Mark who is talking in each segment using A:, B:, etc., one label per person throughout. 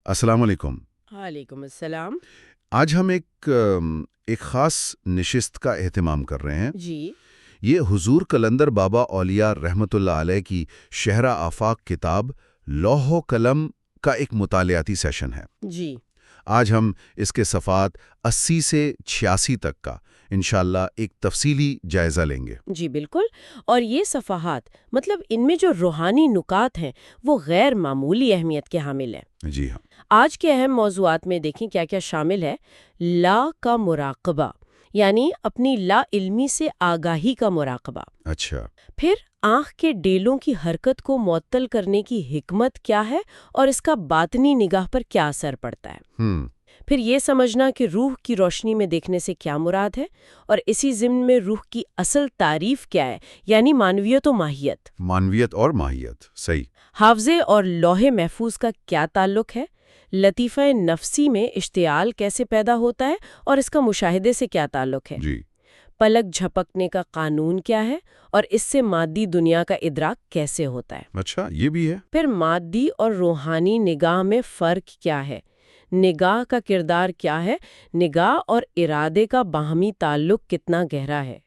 A: السلام علیکم۔
B: وعلیکم السلام۔
A: آج ہم ایک خاص نشست کا اہتمام کر رہے ہیں۔
B: جی
A: یہ حضور قلندر بابا اولیاء رحمۃ اللہ علیہ کی شہرہ آفاق کتاب لوح و قلم کا ایک مطالعاتی سیشن ہے۔
B: جی
A: آج ہم اس کے صفحات 80 سے 86 تک کا انشاءاللہ ایک تفصیلی جائزہ لیں گے۔
B: جی بالکل، اور یہ صفحات مطلب ان میں جو روحانی نکات ہیں وہ غیر معمولی اہمیت کے حامل ہیں۔
A: جی ہاں۔
B: آج کے اہم موضوعات میں دیکھیں کیا کیا شامل ہے۔ لا کا مراقبہ، یعنی اپنی لا علمی سے آگاہی کا مراقبہ۔
A: اچھا۔
B: پھر آنکھ کے ڈیلوں کی حرکت کو معطل کرنے کی حکمت کیا ہے اور اس کا باطنی نگاہ پر کیا اثر پڑتا ہے۔ پھر یہ سمجھنا کہ روح کی روشنی میں دیکھنے سے کیا مراد ہے، اور اسی ضمن میں روح کی اصل تعریف کیا ہے، یعنی معنویت و ماہیت۔
A: معنویت اور ماہیت، صحیح۔
B: حافظے اور لوح محفوظ کا کیا تعلق ہے، لطیفہ نفسی میں اشتعال کیسے پیدا ہوتا ہے اور اس کا مشاہدے سے کیا تعلق ہے۔
A: جی۔
B: پلک جھپکنے کا قانون کیا ہے اور اس سے مادی دنیا کا ادراک کیسے ہوتا ہے۔
A: اچھا، یہ بھی ہے۔
B: پھر مادی اور روحانی نگاہ میں فرق کیا ہے، نگاہ کا کردار کیا ہے، نگاہ اور ارادے کا باہمی تعلق کتنا گہرا ہے۔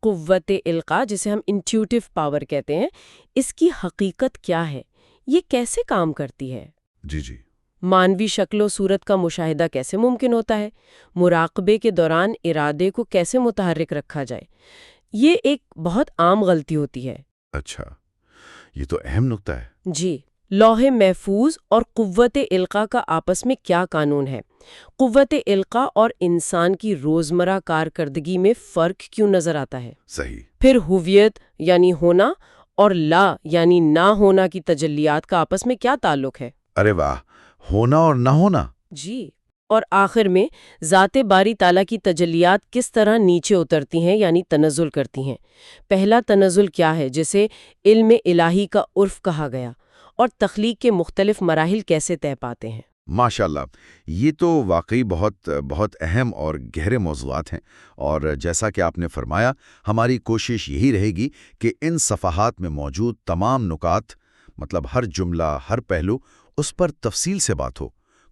B: قوت القاء، جسے ہم انٹیوٹیو پاور کہتے ہیں، اس کی حقیقت کیا ہے، یہ کیسے کام کرتی ہے۔
A: جی جی۔
B: مانوی شکل و صورت کا مشاہدہ کیسے ممکن ہوتا ہے، مراقبے کے دوران ارادے کو کیسے متحرک رکھا جائے۔ یہ ایک بہت عام غلطی ہوتی ہے۔
A: اچھا، یہ تو اہم نکتہ ہے۔
B: جی، لوح محفوظ اور قوت القاء کا آپس میں کیا قانون ہے، قوت القاء اور انسان کی روزمرہ کارکردگی میں فرق کیوں نظر آتا ہے۔
A: صحیح۔
B: پھر ہویت یعنی ہونا اور لا یعنی نہ ہونا کی تجلیات کا آپس میں کیا تعلق ہے۔
A: ارے واہ، ہونا اور نہ ہونا۔
B: جی، اور آخر میں ذات باری تعالیٰ کی تجلیات کس طرح نیچے اترتی ہیں یعنی تنزل کرتی ہیں۔ پہلا تنزل کیا ہے، جسے علم الہی کا عرف کہا گیا، اور تخلیق کے مختلف مراحل کیسے طے پاتے ہیں۔
A: ماشاءاللہ، یہ تو واقعی بہت اہم اور گہرے موضوعات ہیں، اور جیسا کہ آپ نے فرمایا، ہماری کوشش یہی رہے گی کہ ان صفحات میں موجود تمام نکات، مطلب ہر جملہ، ہر پہلو، اس پر تفصیل سے بات ہو،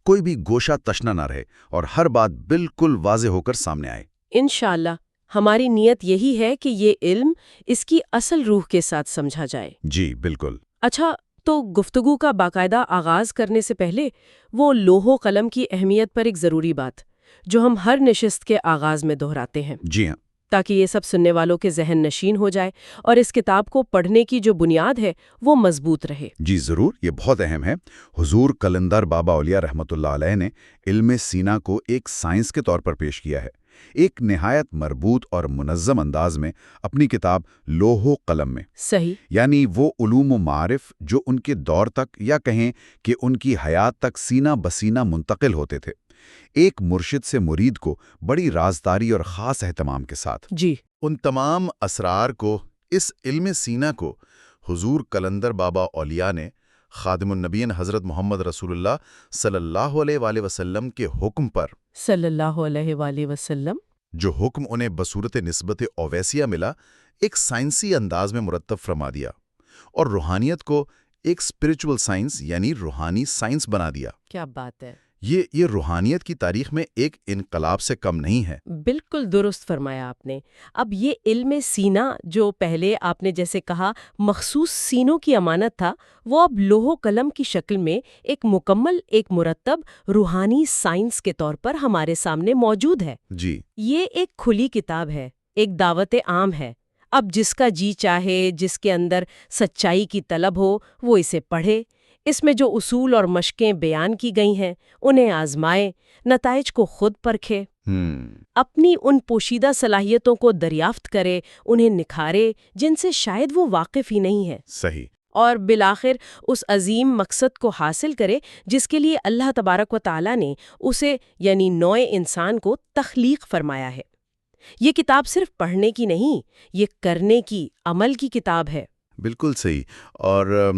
A: کوئی بھی گوشہ تشنہ نہ رہے اور ہر بات بالکل واضح ہو کر سامنے آئے۔
B: انشاءاللہ ہماری نیت یہی ہے کہ یہ علم اس کی اصل روح کے ساتھ سمجھا جائے۔
A: جی بالکل۔
B: اچھا، تو گفتگو کا باقاعدہ آغاز کرنے سے پہلے وہ لوح و قلم کی اہمیت پر ایک ضروری بات جو ہم ہر نشست کے آغاز میں دہراتے ہیں،
A: جی ہاں۔
B: تاکہ یہ سب سننے والوں کے ذہن نشین ہو جائے اور اس کتاب کو پڑھنے کی جو بنیاد ہے وہ مضبوط رہے۔
A: جی ضرور، یہ بہت اہم ہے۔ حضور قلندر بابا اولیاء رحمۃ اللہ علیہ نے علم سینا کو ایک سائنس کے طور پر پیش کیا ہے، ایک نہایت مربوط اور منظم انداز میں اپنی کتاب لوح و قلم میں۔
B: صحیح۔
A: یعنی وہ علوم و معارف جو ان کے دور تک، یا کہیں کہ ان کی حیات تک سینہ بسینہ منتقل ہوتے تھے، ایک مرشد سے مرید کو بڑی رازداری اور خاص اہتمام کے ساتھ۔
B: جی،
A: ان تمام اسرار کو، اس علم سینہ کو حضور قلندر بابا اولیاء نے خادم النبیین حضرت محمد رسول اللہ صلی اللہ علیہ وآلہ وسلم کے حکم پر،
B: صلی اللہ علیہ وآلہ وسلم،
A: جو حکم انہیں بصورت نسبت اویسیہ ملا، ایک سائنسی انداز میں مرتب فرما دیا، اور روحانیت کو ایک اسپرچول سائنس یعنی روحانی سائنس بنا دیا۔
B: کیا بات ہے!
A: یہ روحانیت کی تاریخ میں ایک انقلاب سے کم نہیں ہے۔
B: بالکل درست فرمایا آپ نے۔ اب یہ علم سینہ جو پہلے آپ نے جیسے کہا مخصوص سینوں کی امانت تھا، وہ اب لوح و قلم کی شکل میں ایک مکمل، ایک مرتب روحانی سائنس کے طور پر ہمارے سامنے موجود ہے۔
A: جی،
B: یہ ایک کھلی کتاب ہے، ایک دعوت عام ہے۔ اب جس کا جی چاہے، جس کے اندر سچائی کی طلب ہو، وہ اسے پڑھے۔ اس میں جو اصول اور مشقیں بیان کی گئی ہیں انہیں آزمائے، نتائج کو خود پرکھے، اپنی ان پوشیدہ صلاحیتوں کو دریافت کرے، انہیں نکھارے جن سے شاید وہ واقف ہی نہیں ہے۔
A: صحیح۔
B: اور بالآخر اس عظیم مقصد کو حاصل کرے جس کے لیے اللہ تبارک و تعالیٰ نے اسے یعنی نوع انسان کو تخلیق فرمایا ہے۔ یہ کتاب صرف پڑھنے کی نہیں، یہ کرنے کی، عمل کی کتاب ہے۔
A: بالکل صحیح۔ اور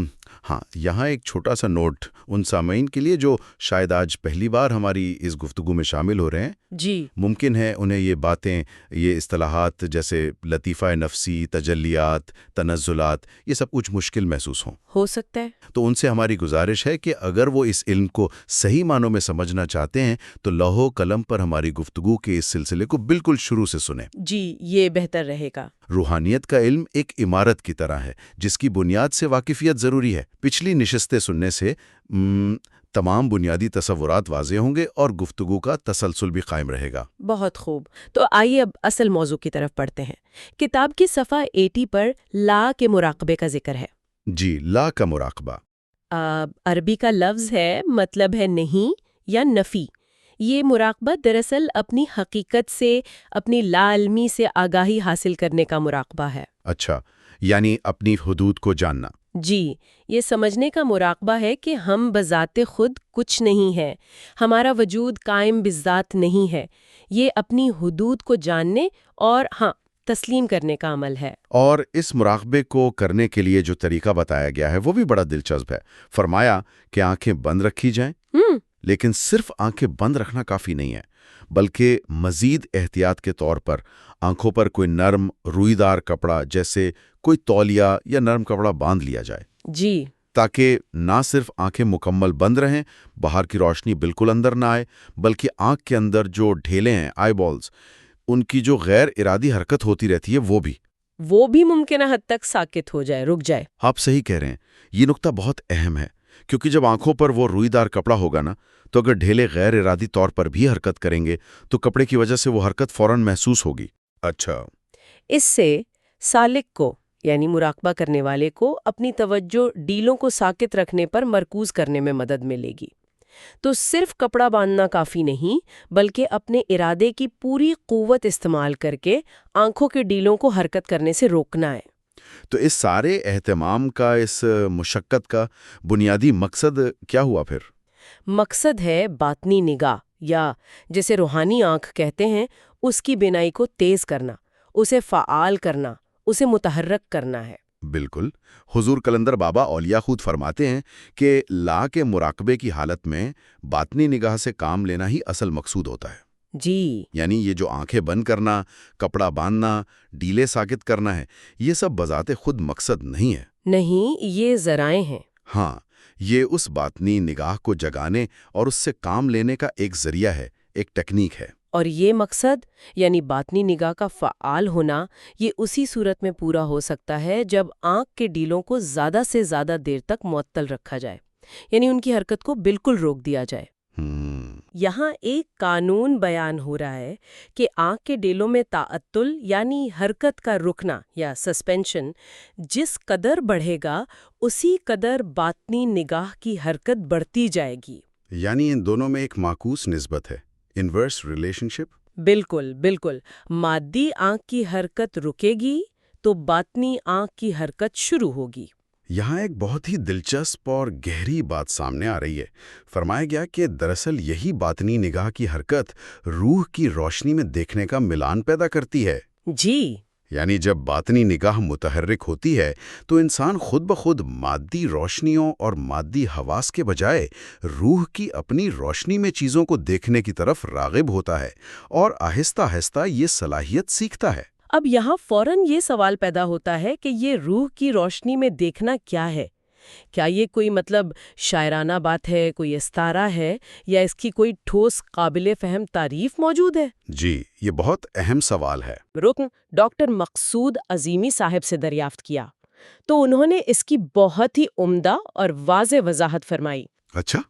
A: ہاں، یہاں ایک چھوٹا سا نوٹ ان سامعین کے لیے جو شاید آج پہلی بار ہماری اس گفتگو میں شامل ہو رہے ہیں۔
B: جی
A: ممکن ہے انہیں یہ باتیں، یہ اصطلاحات جیسے لطیفہ نفسی، تجلیات، تنزلات، یہ سب کچھ مشکل محسوس
B: ہو سکتا ہے۔
A: تو ان سے ہماری گزارش ہے کہ اگر وہ اس علم کو صحیح معنوں میں سمجھنا چاہتے ہیں تو لوح و قلم پر ہماری گفتگو کے اس سلسلے کو بالکل شروع سے سنیں۔
B: جی یہ بہتر رہے گا۔
A: روحانیت کا علم ایک عمارت کی طرح ہے جس کی بنیاد سے واقفیت ضروری ہے۔ پچھلی نشستیں سننے سے تمام بنیادی تصورات واضح ہوں گے اور گفتگو کا تسلسل بھی قائم رہے گا۔
B: بہت خوب، تو آئیے اب اصل موضوع کی طرف پڑھتے ہیں۔ کتاب کی صفحہ 80 پر لا کے مراقبے کا ذکر ہے۔
A: جی، لا کا مراقبہ۔
B: عربی کا لفظ ہے، مطلب ہے نہیں یا نفی۔ یہ مراقبہ دراصل اپنی حقیقت سے، اپنی لا علمی سے آگاہی حاصل کرنے کا مراقبہ ہے۔
A: اچھا، یعنی اپنی حدود کو جاننا۔
B: جی، یہ سمجھنے کا مراقبہ ہے کہ ہم بذات خود کچھ نہیں ہیں، ہمارا وجود قائم بذات نہیں ہے۔ یہ اپنی حدود کو جاننے اور تسلیم کرنے کا عمل ہے۔
A: اور اس مراقبے کو کرنے کے لیے جو طریقہ بتایا گیا ہے وہ بھی بڑا دلچسپ ہے۔ فرمایا کہ آنکھیں بند رکھی جائیں، لیکن صرف آنکھیں بند رکھنا کافی نہیں ہے، بلکہ مزید احتیاط کے طور پر آنکھوں پر کوئی نرم روئی دار کپڑا جیسے کوئی تولیہ یا نرم کپڑا باندھ لیا جائے۔
B: جی،
A: تاکہ نہ صرف آنکھیں مکمل بند رہیں، باہر کی روشنی بالکل اندر نہ آئے، بلکہ آنکھ کے اندر جو ڈھیلیں ہیں، آئی بالز، ان کی جو غیر ارادی حرکت ہوتی رہتی ہے وہ بھی
B: ممکنہ حد تک ساکت ہو جائے، رک جائے۔
A: آپ صحیح کہہ رہے ہیں۔ یہ نقطہ بہت اہم ہے، کیونکہ جب آنکھوں پر وہ روئی دار کپڑا ہوگا نا، تو اگر ڈھیلے غیر ارادی طور پر بھی حرکت کریں گے تو کپڑے کی وجہ سے وہ حرکت فوراً محسوس ہوگی۔ اچھا،
B: اس سے سالک کو، یعنی مراقبہ کرنے والے کو، اپنی توجہ ڈیلوں کو ساکت رکھنے پر مرکوز کرنے میں مدد ملے گی۔ تو صرف کپڑا باندھنا کافی نہیں، بلکہ اپنے ارادے کی پوری قوت استعمال کر کے آنکھوں کے ڈیلوں کو حرکت کرنے سے روکنا ہے۔
A: تو اس سارے اہتمام کا، اس مشقت کا بنیادی مقصد کیا ہوا پھر؟
B: مقصد ہے باطنی نگاہ، یا جسے روحانی آنکھ کہتے ہیں، اس کی بینائی کو تیز کرنا، اسے فعال کرنا، اسے متحرک کرنا ہے۔
A: بالکل۔ حضور قلندر بابا اولیاء خود فرماتے ہیں کہ لا کے مراقبے کی حالت میں باطنی نگاہ سے کام لینا ہی اصل مقصود ہوتا ہے۔
B: جی،
A: یعنی یہ جو آنکھیں بند کرنا، کپڑا باندھنا، ڈیلے ساکت کرنا ہے، یہ سب بذات خود مقصد نہیں ہے۔
B: نہیں، یہ ذرائع ہیں۔
A: ہاں، یہ اس باطنی نگاہ کو جگانے اور اس سے کام لینے کا ایک ذریعہ ہے، ایک ٹیکنیک ہے۔
B: اور یہ مقصد، یعنی باطنی نگاہ کا فعال ہونا، یہ اسی صورت میں پورا ہو سکتا ہے جب آنکھ کے ڈیلوں کو زیادہ سے زیادہ دیر تک معطل رکھا جائے، یعنی ان کی حرکت کو بالکل روک دیا جائے۔ یہاں ایک قانون بیان ہو رہا ہے کہ آنکھ کے ڈیلوں میں تعطل یعنی حرکت کا رکنا یا سسپینشن جس قدر بڑھے گا، اسی قدر باطنی نگاہ کی حرکت بڑھتی جائے گی۔
A: یعنی ان دونوں میں ایک معکوس نسبت ہے، انورس ریلیشن شپ۔
B: بالکل بالکل، مادی آنکھ کی حرکت رکے گی تو باطنی آنکھ کی حرکت شروع ہوگی۔
A: یہاں ایک بہت ہی دلچسپ اور گہری بات سامنے آ رہی ہے۔ فرمایا گیا کہ دراصل یہی باطنی نگاہ کی حرکت روح کی روشنی میں دیکھنے کا ملان پیدا کرتی ہے۔
B: جی،
A: یعنی جب باطنی نگاہ متحرک ہوتی ہے تو انسان خود بخود مادی روشنیوں اور مادی حواس کے بجائے روح کی اپنی روشنی میں چیزوں کو دیکھنے کی طرف راغب ہوتا ہے اور آہستہ آہستہ یہ صلاحیت سیکھتا ہے۔
B: اب یہاں فوراً یہ سوال پیدا ہوتا ہے کہ یہ روح کی روشنی میں دیکھنا کیا ہے؟ کیا یہ کوئی شاعرانہ بات ہے، کوئی استعارہ ہے، یا اس کی کوئی ٹھوس قابل فہم تعریف موجود ہے؟
A: جی، یہ بہت اہم سوال ہے۔
B: رکن ڈاکٹر مقصود عظیمی صاحب سے دریافت کیا تو انہوں نے اس کی بہت ہی عمدہ اور واضح وضاحت فرمائی۔
A: اچھا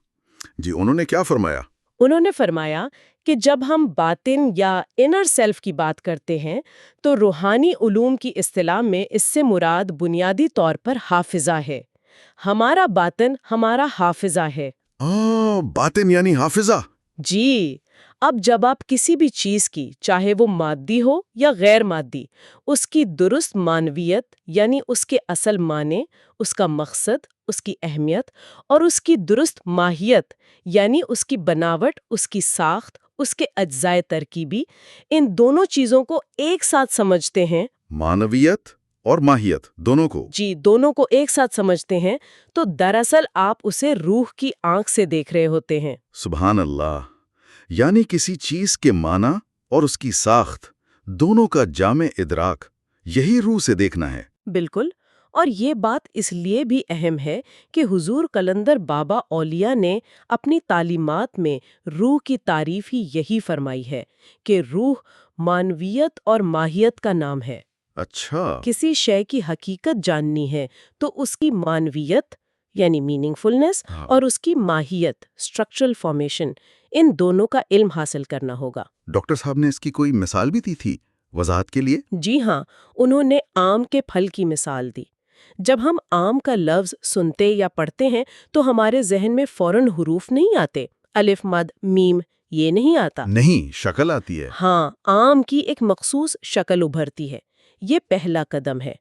A: جی، انہوں نے کیا فرمایا؟
B: انہوں نے فرمایا کہ جب ہم باطن یا انر سیلف کی بات کرتے ہیں تو روحانی علوم کی اصطلاح میں اس سے مراد بنیادی طور پر حافظہ ہے۔ ہمارا باطن ہمارا حافظہ ہے۔
A: باطن یعنی حافظہ؟
B: جی، اب جب آپ کسی بھی چیز کی، چاہے وہ مادی ہو یا غیر مادی، اس کی درست معنویت یعنی اس کے اصل معنی، اس کا مقصد، اس کی اہمیت اور اس کی درست ماہیت یعنی اس کی بناوٹ، اس کی ساخت، اس کے اجزائے ترکیبی، ان دونوں چیزوں کو ایک ساتھ سمجھتے ہیں۔
A: معنویت اور ماہیت دونوں کو؟
B: جی، دونوں کو ایک ساتھ سمجھتے ہیں تو دراصل آپ اسے روح کی آنکھ سے دیکھ رہے ہوتے ہیں۔
A: سبحان اللہ! یعنی کسی چیز کے معنی اور اس کی ساخت دونوں کا جامع ادراک، یہی روح سے دیکھنا ہے۔
B: بالکل، اور یہ بات اس لیے بھی اہم ہے کہ حضور قلندر بابا اولیاء نے اپنی تعلیمات میں روح کی تعریف ہی یہی فرمائی ہے کہ روح معنویت اور ماہیت کا نام ہے۔
A: اچھا۔
B: کسی شے کی حقیقت جاننی ہے تو اس کی معنویت یعنی میننگ فلنس اور اس کی ماہیت اسٹرکچرل فارمیشن، ان دونوں کا علم حاصل کرنا ہوگا۔
A: ڈاکٹر صاحب نے اس کی کوئی مثال بھی دی تھی وضاحت کے لیے؟
B: جی ہاں، انہوں نے آم کے پھل کی مثال دی۔ جب ہم آم کا لفظ سنتے یا پڑھتے ہیں تو ہمارے ذہن میں فوراً حروف نہیں آتے، الف مد میم یہ نہیں آتا۔
A: نہیں، شکل آتی ہے۔
B: ہاں، آم کی ایک مخصوص شکل ابھرتی ہے۔ یہ پہلا قدم ہے،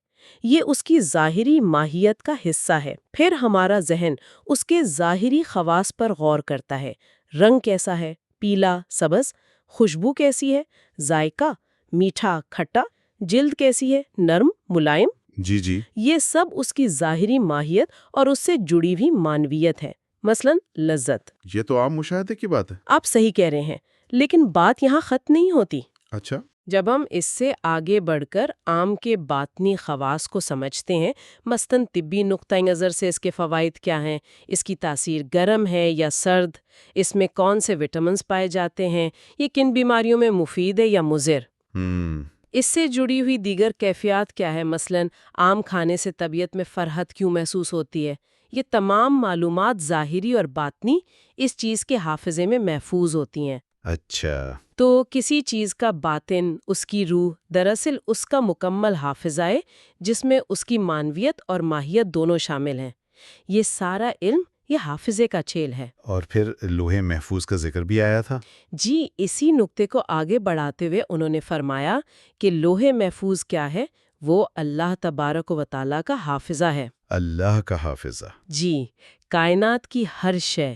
B: یہ اس کی ظاہری ماہیت کا حصہ ہے۔ پھر ہمارا ذہن اس کے ظاہری خواص پر غور کرتا ہے۔ رنگ کیسا ہے؟ پیلا، سبز۔ خوشبو کیسی ہے؟ ذائقہ، میٹھا، کھٹا۔ جلد کیسی ہے؟ نرم، ملائم۔
A: جی جی۔
B: یہ سب اس کی ظاہری ماہیت اور اس سے جڑی ہوئی معنویت ہے، مثلا لذت۔
A: یہ تو عام مشاہدے کی بات ہے۔
B: آپ صحیح کہہ رہے ہیں، لیکن بات یہاں ختم نہیں ہوتی۔
A: اچھا۔
B: جب ہم اس سے آگے بڑھ کر آم کے باطنی خواص کو سمجھتے ہیں، مثلاً طبی نقطۂ نظر سے اس کے فوائد کیا ہیں، اس کی تاثیر گرم ہے یا سرد، اس میں کون سے وٹامنز پائے جاتے ہیں، یہ کن بیماریوں میں مفید ہے یا مضر، اس سے جڑی ہوئی دیگر کیفیات کیا ہے، مثلاً آم کھانے سے طبیعت میں فرحت کیوں محسوس ہوتی ہے، یہ تمام معلومات ظاہری اور باطنی اس چیز کے حافظے میں محفوظ ہوتی ہیں۔
A: اچھا۔
B: تو کسی چیز کا باطن، اس کی روح، دراصل اس کا مکمل حافظہ ہے جس میں اس کی معنویت اور ماہیت دونوں شامل ہیں۔ یہ سارا علم یہ حافظے کا چھیل ہے۔
A: اور پھر لوح محفوظ کا ذکر بھی آیا تھا۔
B: جی، اسی نقطے کو آگے بڑھاتے ہوئے انہوں نے فرمایا کہ لوح محفوظ کیا ہے؟ وہ اللہ تبارک و تعالیٰ کا حافظہ ہے۔
A: اللہ کا حافظہ۔
B: جی، کائنات کی ہر شے،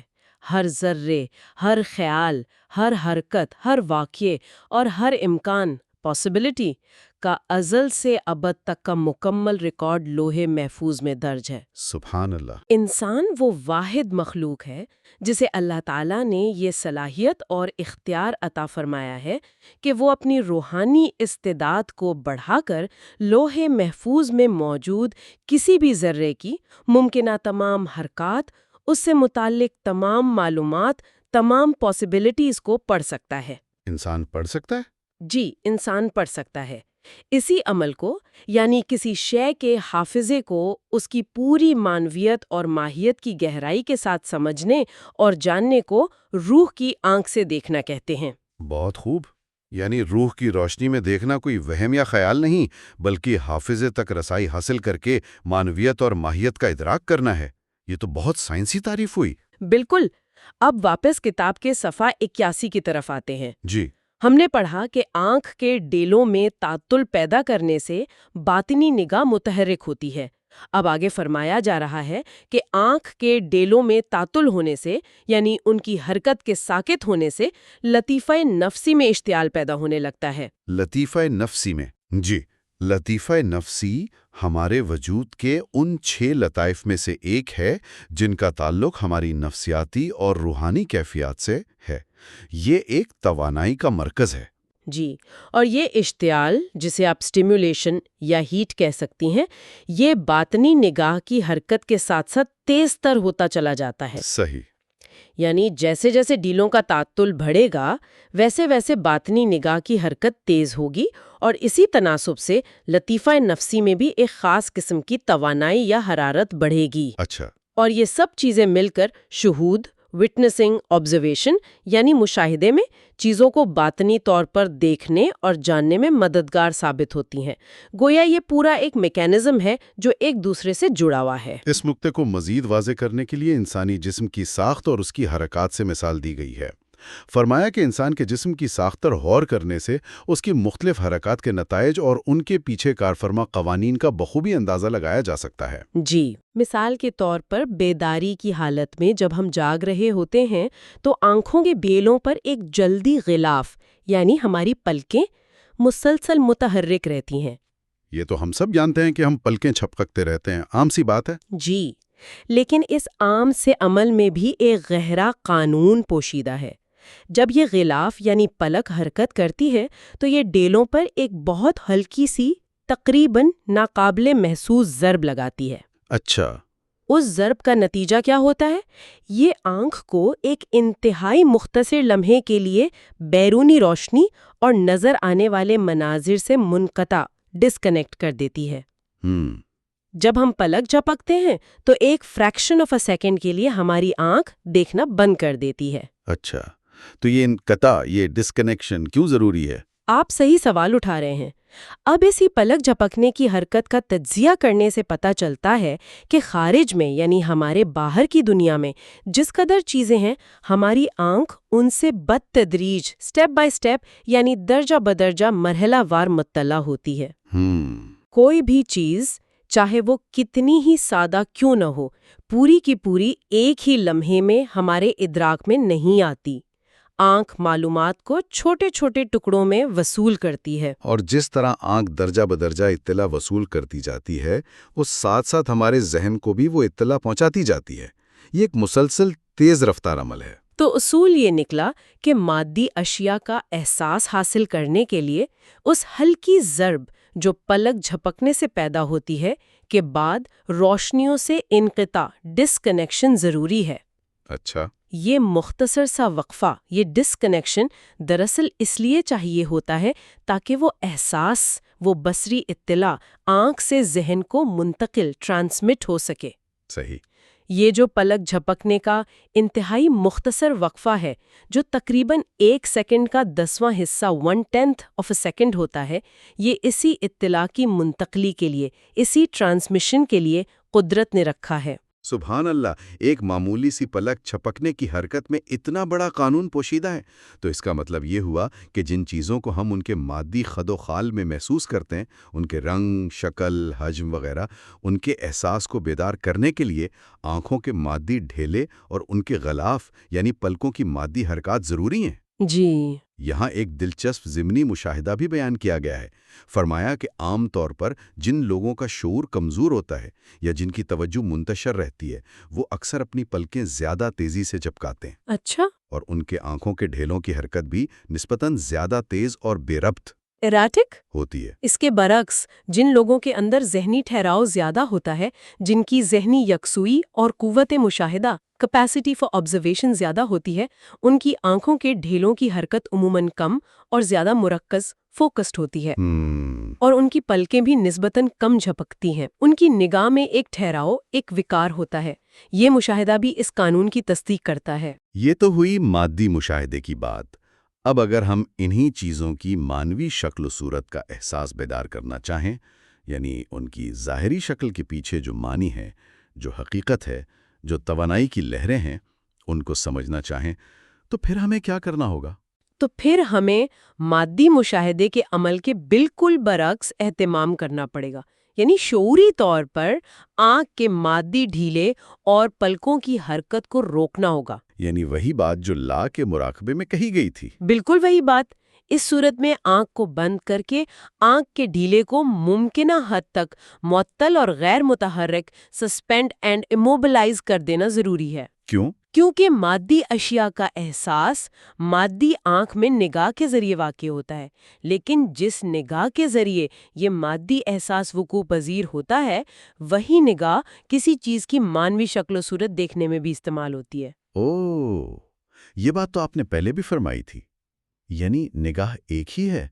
B: ہر ذرے، ہر خیال، ہر حرکت، ہر واقعے اور ہر امکان پاسبلٹی کا ازل سے ابد تک کا مکمل ریکارڈ لوح محفوظ میں درج ہے۔
A: سبحان اللہ۔
B: انسان وہ واحد مخلوق ہے جسے اللہ تعالیٰ نے یہ صلاحیت اور اختیار عطا فرمایا ہے کہ وہ اپنی روحانی استعداد کو بڑھا کر لوح محفوظ میں موجود کسی بھی ذرے کی ممکنہ تمام حرکات، اس سے متعلق تمام معلومات، تمام پاسبلٹیز کو پڑھ سکتا ہے۔
A: انسان پڑھ سکتا ہے؟
B: جی، انسان پڑھ سکتا ہے۔ اسی عمل کو، یعنی کسی شے کے حافظے کو اس کی پوری معنویت اور ماہیت کی گہرائی کے ساتھ سمجھنے اور جاننے کو روح کی آنکھ سے دیکھنا کہتے ہیں۔
A: بہت خوب۔ یعنی روح کی روشنی میں دیکھنا کوئی وہم یا خیال نہیں، بلکہ حافظے تک رسائی حاصل کر کے معنویت اور ماہیت کا ادراک کرنا ہے۔ یہ تو بہت سائنسی تعریف ہوئی۔
B: بالکل۔ اب واپس کتاب کے صفحہ 81 کی طرف آتے ہیں۔
A: جی۔
B: ہم نے پڑھا کہ آنکھ کے ڈیلوں میں تعطل پیدا کرنے سے باطنی نگاہ متحرک ہوتی ہے۔ اب آگے فرمایا جا رہا ہے کہ آنکھ کے ڈیلوں میں تعطل ہونے سے، یعنی ان کی حرکت کے ساکت ہونے سے، لطیفہ نفسی میں اشتعال پیدا ہونے لگتا ہے۔
A: لطیفہ نفسی میں؟ جی۔ لطیفہ نفسی ہمارے وجود کے ان 6 لطائف میں سے ایک ہے جن کا تعلق ہماری نفسیاتی اور روحانی کیفیات سے ہے۔ یہ ایک توانائی کا مرکز ہے۔
B: جی، اور یہ اشتعال، جسے آپ سٹیمیولیشن یا ہیٹ کہہ سکتی ہیں، یہ باطنی نگاہ کی حرکت کے ساتھ ساتھ تیز تر ہوتا چلا جاتا ہے۔
A: صحیح۔
B: یعنی جیسے جیسے ڈیلوں کا تعطل بڑھے گا، ویسے ویسے باطنی نگاہ کی حرکت تیز ہوگی، اور اسی تناسب سے لطیفہ نفسی میں بھی ایک خاص قسم کی توانائی یا حرارت بڑھے گی۔
A: اچھا۔
B: اور یہ سب چیزیں مل کر شہود، وٹنسنگ، آبزرویشن یعنی مشاہدے میں چیزوں کو باطنی طور پر دیکھنے اور جاننے میں مددگار ثابت ہوتی ہیں۔ گویا یہ پورا ایک میکینزم ہے جو ایک دوسرے سے جڑا ہوا ہے۔
A: اس نقطے کو مزید واضح کرنے کے لیے انسانی جسم کی ساخت اور اس کی حرکات سے مثال دی گئی ہے۔ فرمایا کہ انسان کے جسم کی ساخت پر غور کرنے سے اس کی مختلف حرکات کے نتائج اور ان کے پیچھے کارفرما قوانین کا بخوبی اندازہ لگایا جا سکتا ہے۔
B: جی، مثال کے طور پر بیداری کی حالت میں جب ہم جاگ رہے ہوتے ہیں تو آنکھوں کے بیلوں پر ایک جلدی غلاف، یعنی ہماری پلکیں مسلسل متحرک رہتی ہیں۔
A: یہ تو ہم سب جانتے ہیں کہ ہم پلکیں جھپکتے رہتے ہیں، عام سی بات ہے۔
B: جی، لیکن اس عام سے عمل میں بھی ایک گہرا قانون پوشیدہ ہے۔ جب یہ غلاف یعنی پلک حرکت کرتی ہے تو یہ ڈیلوں پر ایک بہت ہلکی سی تقریباً ناقابل محسوس ضرب لگاتی ہے۔
A: اچھا۔
B: اس ضرب کا نتیجہ کیا ہوتا ہے؟ یہ آنکھ کو ایک انتہائی مختصر لمحے کے لیے بیرونی روشنی اور نظر آنے والے مناظر سے منقطع ڈسکنیکٹ کر دیتی ہے۔ جب ہم پلک جھپکتے ہیں تو ایک فریکشن آف اے سیکنڈ کے لیے ہماری آنکھ دیکھنا بند کر دیتی ہے۔
A: اچھا، تو یہ انقطاع، یہ ڈسکنیکشن کیوں ضروری ہے؟
B: آپ صحیح سوال اٹھا رہے ہیں۔ اب اسی پلک جھپکنے کی حرکت کا تجزیہ کرنے سے پتہ چلتا ہے کہ خارج میں یعنی ہمارے باہر کی دنیا میں جس قدر چیزیں ہیں، ہماری آنکھ ان سے بدتدریج سٹیپ بائی سٹیپ یعنی درجہ بدرجہ مرحلہ وار مطلع ہوتی ہے۔ کوئی بھی چیز چاہے وہ کتنی ہی سادہ کیوں نہ ہو، پوری کی پوری ایک ہی لمحے میں ہمارے ادراک میں نہیں آتی۔ آنکھ معلومات کو چھوٹے چھوٹے ٹکڑوں میں وصول کرتی ہے،
A: اور جس طرح آنکھ درجہ بدرجہ اطلاع وصول کرتی جاتی ہے، وہ ساتھ ساتھ ہمارے ذہن کو بھی وہ اطلاع پہنچاتی جاتی ہے۔ یہ ایک مسلسل تیز رفتار عمل ہے۔
B: تو اصول یہ نکلا کہ مادی اشیاء کا احساس حاصل کرنے کے لیے اس ہلکی ضرب جو پلک جھپکنے سے پیدا ہوتی ہے کے بعد روشنیوں سے انقطاع ڈسکنیکشن ضروری ہے۔
A: اچھا۔
B: یہ مختصر سا وقفہ، یہ ڈسکنیکشن دراصل اس لیے چاہیے ہوتا ہے تاکہ وہ احساس، وہ بصری اطلاع آنکھ سے ذہن کو منتقل ٹرانسمٹ ہو سکے۔
A: صحیح۔
B: یہ جو پلک جھپکنے کا انتہائی مختصر وقفہ ہے جو تقریباً 1 سیکنڈ کا 10واں حصہ 1/10 آف اے سیکنڈ ہوتا ہے، یہ اسی اطلاع کی منتقلی کے لیے، اسی ٹرانسمیشن کے لیے قدرت نے رکھا ہے۔
A: سبحان اللہ، ایک معمولی سی پلک چھپکنے کی حرکت میں اتنا بڑا قانون پوشیدہ ہے۔ تو اس کا مطلب یہ ہوا کہ جن چیزوں کو ہم ان کے مادی خد و خال میں محسوس کرتے ہیں، ان کے رنگ، شکل، حجم وغیرہ، ان کے احساس کو بیدار کرنے کے لیے آنکھوں کے مادی ڈھیلے اور ان کے غلاف یعنی پلکوں کی مادی حرکات ضروری ہیں۔
B: جی،
A: یہاں ایک دلچسپ ضمنی مشاہدہ بھی بیان کیا گیا ہے۔ فرمایا کہ عام طور پر جن لوگوں کا شعور کمزور ہوتا ہے یا جن کی توجہ منتشر رہتی ہے، وہ اکثر اپنی پلکیں زیادہ تیزی سے جھپکاتے ہیں۔
B: اچھا،
A: اور ان کے آنکھوں کے ڈھیلوں کی حرکت بھی نسبتاً زیادہ تیز اور بے ربط
B: ایراٹک
A: ہوتی ہے۔
B: اس کے برعکس جن لوگوں کے اندر ذہنی ٹھہراؤ زیادہ ہوتا ہے، جن کی ذہنی یکسوئی اور قوت مشاہدہ کیپیسٹی فار آبزرویشن زیادہ ہوتی ہے، ان کی آنکھوں کے ڈھیلوں کی حرکت عموماً کم اور زیادہ مرکز فوکسڈ ہوتی ہے، اور ان کی پلکیں بھی نسبتاً کم جھپکتی ہیں۔ ان کی نگاہ میں ایک ٹھہراؤ، ایک وقار ہوتا ہے۔ یہ مشاہدہ بھی اس قانون کی تصدیق کرتا ہے۔
A: یہ تو ہوئی مادی مشاہدے کی بات۔ اب اگر ہم انہی چیزوں کی مانوی شکل و صورت کا احساس بیدار کرنا چاہیں، یعنی ان کی ظاہری شکل کے پیچھے جو معنی ہے، جو حقیقت ہے، جو توانائی کی لہریں ہیں، ان کو سمجھنا چاہیں، تو پھر ہمیں کیا کرنا ہوگا؟
B: تو پھر ہمیں مادی مشاہدے کے عمل کے بالکل برعکس اہتمام کرنا پڑے گا، یعنی شعوری طور پر آنکھ کے مادی ڈھیلے اور پلکوں کی حرکت کو روکنا ہوگا۔
A: یعنی وہی بات جو لا کے مراقبے میں کہی گئی تھی۔
B: بالکل وہی بات۔ اس صورت میں آنکھ کو بند کر کے آنکھ کے ڈھیلے کو ممکنہ حد تک معطل اور غیر متحرک سسپینڈ اینڈ ایموبلائز کر دینا ضروری ہے۔
A: کیوں؟
B: کیونکہ مادی اشیاء کا احساس مادی آنکھ میں نگاہ کے ذریعے واقع ہوتا ہے، لیکن جس نگاہ کے ذریعے یہ مادی احساس وقوع پذیر ہوتا ہے، وہی نگاہ کسی چیز کی مانوی شکل و صورت دیکھنے میں بھی استعمال ہوتی ہے۔
A: اوہ، یہ بات تو آپ نے پہلے بھی فرمائی تھی، یعنی نگاہ ایک ہی ہے۔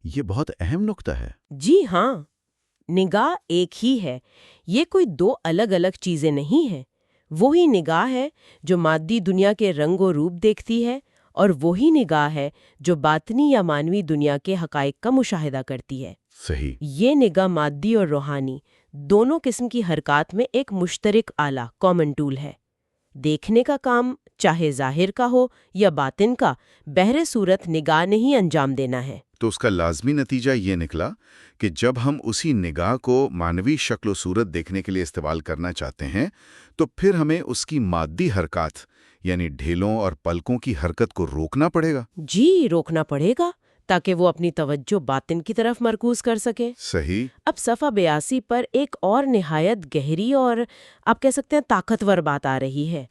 A: یہ بہت اہم نقطہ ہے۔
B: جی ہاں، نگاہ ایک ہی ہے، یہ کوئی دو الگ الگ چیزیں نہیں ہیں۔ وہی نگاہ ہے جو مادی دنیا کے رنگ و روپ دیکھتی ہے، اور وہی نگاہ ہے جو باطنی یا مانوی دنیا کے حقائق کا مشاہدہ کرتی ہے۔
A: صحیح۔
B: یہ نگاہ مادی اور روحانی دونوں قسم کی حرکات میں ایک مشترک آلہ، کامن ٹول ہے۔ دیکھنے کا کام چاہے ظاہر کا ہو یا باطن کا، بہر صورت نگاہ نے ہی انجام دینا ہے۔
A: تو اس کا لازمی نتیجہ یہ نکلا کہ جب ہم اسی نگاہ کو مانوی شکل و صورت دیکھنے کے لیے استعمال کرنا چاہتے ہیں، تو پھر ہمیں اس کی مادی حرکات یعنی ڈھیلوں اور پلکوں کی حرکت کو روکنا پڑے گا۔
B: جی، روکنا پڑے گا، تاکہ وہ اپنی توجہ باطن کی طرف مرکوز کر سکیں۔
A: صحیح۔
B: اب صفحہ 82 پر ایک اور نہایت گہری اور آپ کہہ سکتے ہیں طاقتور بات آ رہی ہے۔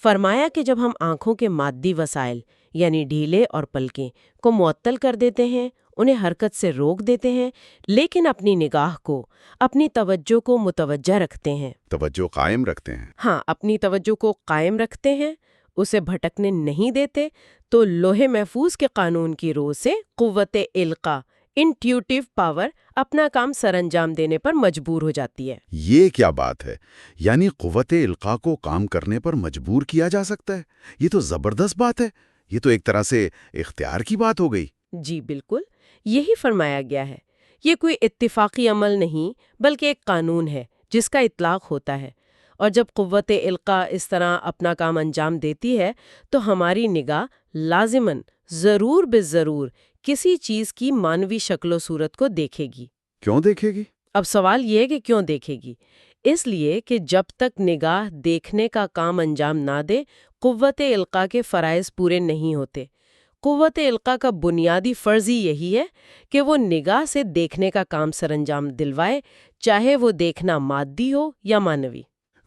B: فرمایا کہ جب ہم آنکھوں کے مادی وسائل یعنی ڈھیلے اور پلکیں کو معطل کر دیتے ہیں، انہیں حرکت سے روک دیتے ہیں، لیکن اپنی نگاہ کو، اپنی توجہ کو متوجہ رکھتے ہیں،
A: توجہ قائم رکھتے ہیں۔
B: ہاں، اپنی توجہ کو قائم رکھتے ہیں، اسے بھٹکنے نہیں دیتے، تو لوح محفوظ کے قانون کی رو سے قوت القاء انٹیوٹیو پاور اپنا کام سر انجام دینے پر مجبور ہو جاتی ہے۔
A: یہ کیا بات ہے؟ یعنی قوت القاء کو کام کرنے پر مجبور کیا جا سکتا ہے؟ یہ تو زبردست بات ہے۔ یہ تو ایک طرح سے اختیار کی بات ہو گئی۔
B: جی بالکل، یہی فرمایا گیا ہے۔ یہ کوئی اتفاقی عمل نہیں بلکہ ایک قانون ہے جس کا اطلاق ہوتا ہے، اور جب قوت القاء اس طرح اپنا کام انجام دیتی ہے تو ہماری نگاہ لازماً ضرور بالضرور کسی چیز کی مانوی شکل و صورت کو دیکھے گی۔
A: کیوں دیکھے گی؟
B: اب سوال یہ ہے کہ کیوں دیکھے گی؟ اس لیے کہ جب تک نگاہ دیکھنے کا کام انجام نہ دے، قوت القاء کے فرائض پورے نہیں ہوتے۔ قوت القاء کا بنیادی فرض ہی یہی ہے کہ وہ نگاہ سے دیکھنے کا کام سر انجام دلوائے، چاہے وہ دیکھنا مادی ہو یا مانوی۔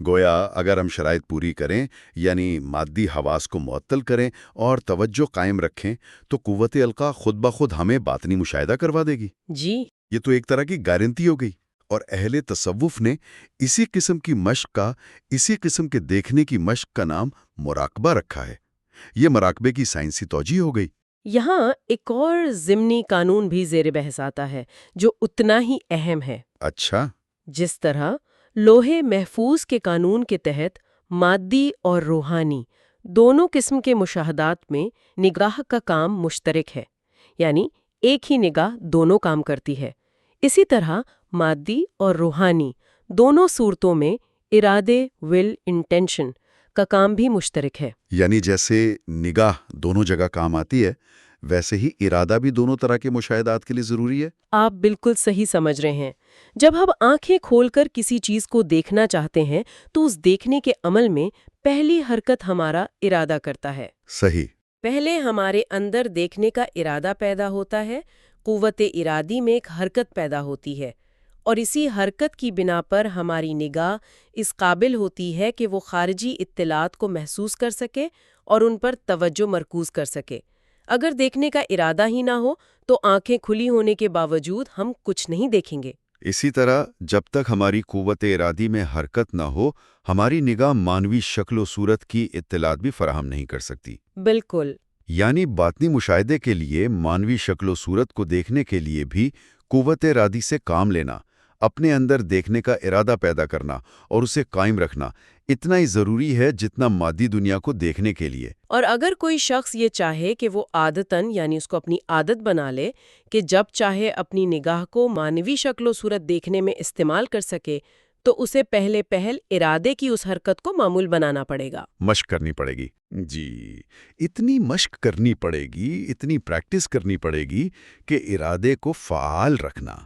A: گویا اگر ہم شرائط پوری کریں، یعنی مادی حواس کو معطل کریں اور توجہ قائم رکھیں، تو قوت القاء خود بخود ہمیں باطنی مشاہدہ کروا دے گی۔
B: جی،
A: یہ تو ایک طرح کی گارنٹی ہو گئی۔ اور اہل تصوف نے اسی قسم کی مشق کا، اسی قسم کے دیکھنے کی مشق کا نام مراقبہ رکھا ہے۔ یہ مراقبے کی سائنسی توجیہ ہو گئی۔
B: یہاں ایک اور ضمنی قانون بھی زیر بحث آتا ہے جو اتنا ہی اہم ہے۔
A: اچھا۔
B: جس طرح لوح محفوظ کے قانون کے تحت مادی اور روحانی دونوں قسم کے مشاہدات میں نگاہ کا کام مشترک ہے، یعنی ایک ہی نگاہ دونوں کام کرتی ہے، اسی طرح مادی اور روحانی دونوں صورتوں میں ارادے، ول، انٹینشن کا کام بھی مشترک ہے۔
A: یعنی جیسے نگاہ دونوں جگہ کام آتی ہے، ویسے ہی ارادہ بھی دونوں طرح کے مشاہدات کے لیے ضروری ہے۔
B: آپ بالکل صحیح سمجھ رہے ہیں۔ جب ہم آنکھیں کھول کر کسی چیز کو دیکھنا چاہتے ہیں تو اس دیکھنے کے عمل میں پہلی حرکت ہمارا ارادہ کرتا ہے۔
A: صحیح۔
B: پہلے ہمارے اندر دیکھنے کا ارادہ پیدا ہوتا ہے، قوت ارادی میں ایک حرکت پیدا ہوتی ہے، اور اسی حرکت کی بنا پر ہماری نگاہ اس قابل ہوتی ہے کہ وہ خارجی اطلاعات کو محسوس کر سکے اور ان پر توجہ مرکوز کر سکے۔ اگر دیکھنے کا ارادہ ہی نہ ہو تو آنکھیں کھلی ہونے کے باوجود ہم کچھ نہیں دیکھیں گے۔
A: اسی طرح جب تک ہماری قوت ارادی میں حرکت نہ ہو، ہماری نگاہ مانوی شکل و صورت کی اطلاعات بھی فراہم نہیں کر سکتی۔
B: بالکل۔
A: یعنی باطنی مشاہدے کے لیے، مانوی شکل و صورت کو دیکھنے کے لیے بھی قوت ارادی سے کام لینا، اپنے اندر دیکھنے کا ارادہ پیدا کرنا اور اسے قائم رکھنا اتنا ہی ضروری ہے جتنا مادی دنیا کو دیکھنے کے لیے۔
B: اور اگر کوئی شخص یہ چاہے کہ وہ عادتاً، یعنی اس کو اپنی عادت بنا لے کہ جب چاہے اپنی نگاہ کو مانوی شکل و صورت دیکھنے میں استعمال کر سکے، تو اسے پہلے ارادے کی اس حرکت کو معمول بنانا پڑے گا،
A: مشق کرنی پڑے گی۔ جی، اتنی مشق کرنی پڑے گی، اتنی پریکٹس کرنی پڑے گی کہ ارادے کو فعال رکھنا،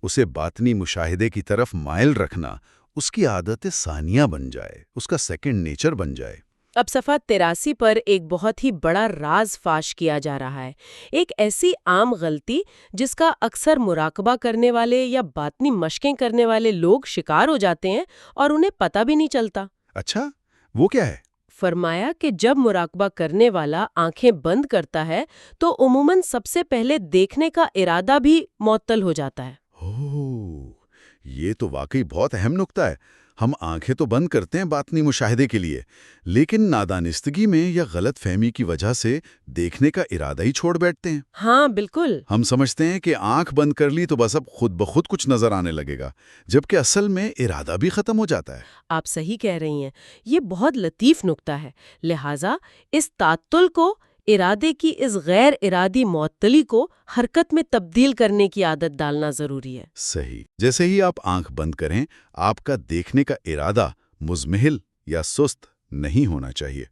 A: اسے باطنی مشاہدے کی طرف مائل رکھنا، اس کی عادت ثانیہ بن جائے، اس کا سیکنڈ نیچر بن جائے۔
B: اب صفحہ 83 پر ایک بہت ہی بڑا راز فاش کیا جا رہا ہے، ایک ایسی عام غلطی جس کا اکثر مراقبہ کرنے والے یا باطنی مشقیں کرنے والے لوگ شکار ہو جاتے ہیں اور انہیں پتہ بھی نہیں چلتا۔
A: اچھا، وہ کیا ہے؟
B: فرمایا کہ جب مراقبہ کرنے والا آنکھیں بند کرتا ہے تو عموماً سب سے پہلے دیکھنے کا ارادہ بھی معطل ہو جاتا ہے۔
A: اوہ، یہ تو واقعی بہت اہم نکتہ ہے۔ ہم آنکھیں تو بند کرتے ہیں باطنی مشاہدے کے لیے، لیکن نادانستگی میں یا غلط فہمی کی وجہ سے دیکھنے کا ارادہ ہی چھوڑ بیٹھتے ہیں۔
B: ہاں بالکل۔
A: ہم سمجھتے ہیں کہ آنکھ بند کر لی تو بس اب خود بخود کچھ نظر آنے لگے گا، جبکہ اصل میں ارادہ بھی ختم ہو جاتا ہے۔
B: آپ صحیح کہہ رہی ہیں، یہ بہت لطیف نکتہ ہے۔ لہٰذا اس تعطل کو، ارادے کی اس غیر ارادی معطلی کو حرکت میں تبدیل کرنے کی عادت ڈالنا ضروری ہے۔
A: صحیح۔ جیسے ہی آپ آنکھ بند کریں، آپ کا دیکھنے کا ارادہ مزمحل یا سست نہیں ہونا چاہیے۔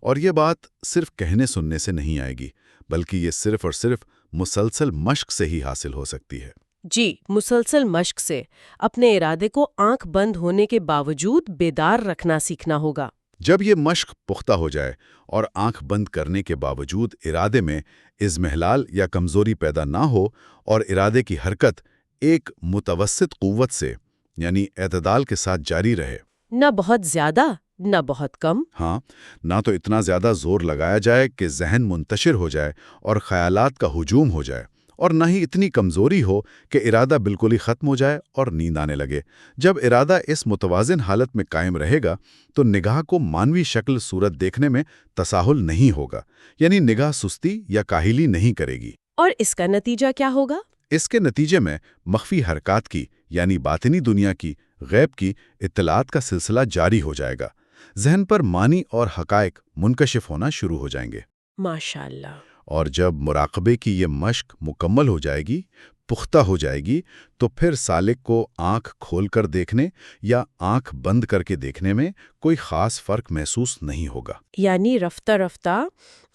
A: اور یہ بات صرف کہنے سننے سے نہیں آئے گی، بلکہ یہ صرف اور صرف مسلسل مشق سے ہی حاصل ہو سکتی ہے۔
B: جی، مسلسل مشق سے اپنے ارادے کو آنکھ بند ہونے کے باوجود بیدار رکھنا سیکھنا ہوگا۔
A: جب یہ مشق پختہ ہو جائے اور آنکھ بند کرنے کے باوجود ارادے میں اضمحلال یا کمزوری پیدا نہ ہو اور ارادے کی حرکت ایک متوسط قوت سے یعنی اعتدال کے ساتھ جاری رہے،
B: نہ بہت زیادہ نہ بہت کم،
A: ہاں، نہ تو اتنا زیادہ زور لگایا جائے کہ ذہن منتشر ہو جائے اور خیالات کا ہجوم ہو جائے، اور نہ ہی اتنی کمزوری ہو کہ ارادہ بالکل ہی ختم ہو جائے اور نیند آنے لگے۔ جب ارادہ اس متوازن حالت میں قائم رہے گا تو نگاہ کو مانوی شکل صورت دیکھنے میں تساہل نہیں ہوگا، یعنی نگاہ سستی یا کاہلی نہیں کرے گی۔
B: اور اس کا نتیجہ کیا ہوگا؟
A: اس کے نتیجے میں مخفی حرکات کی یعنی باطنی دنیا کی، غیب کی اطلاعات کا سلسلہ جاری ہو جائے گا۔ ذہن پر معنی اور حقائق منکشف ہونا شروع ہو جائیں گے۔
B: ماشاءاللہ۔
A: اور جب مراقبے کی یہ مشق مکمل ہو جائے گی، پختہ ہو جائے گی، تو پھر سالک کو آنکھ کھول کر دیکھنے یا آنکھ بند کر کے دیکھنے میں کوئی خاص فرق محسوس نہیں ہوگا۔
B: یعنی رفتہ رفتہ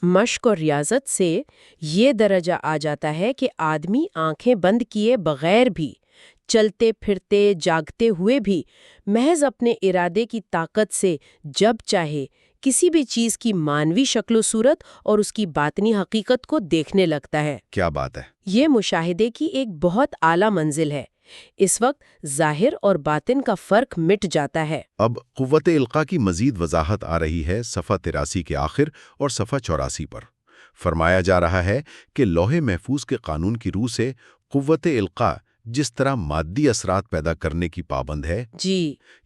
B: مشق اور ریاضت سے یہ درجہ آ جاتا ہے کہ آدمی آنکھیں بند کیے بغیر بھی، چلتے پھرتے جاگتے ہوئے بھی محض اپنے ارادے کی طاقت سے جب چاہے کسی بھی چیز کی مانوی شکل و صورت اور اس کی باطنی حقیقت کو دیکھنے لگتا ہے۔
A: کیا بات ہے!
B: یہ مشاہدے کی ایک بہت اعلیٰ منزل ہے۔ اس وقت ظاہر اور باطن کا فرق مٹ جاتا ہے۔
A: اب قوت القاء کی مزید وضاحت آ رہی ہے صفحہ 83 کے آخر اور صفحہ 84 پر۔ فرمایا جا رہا ہے کہ لوح محفوظ کے قانون کی روح سے قوت القاء جس طرح مادی اثرات پیدا کرنے کی پابند ہے،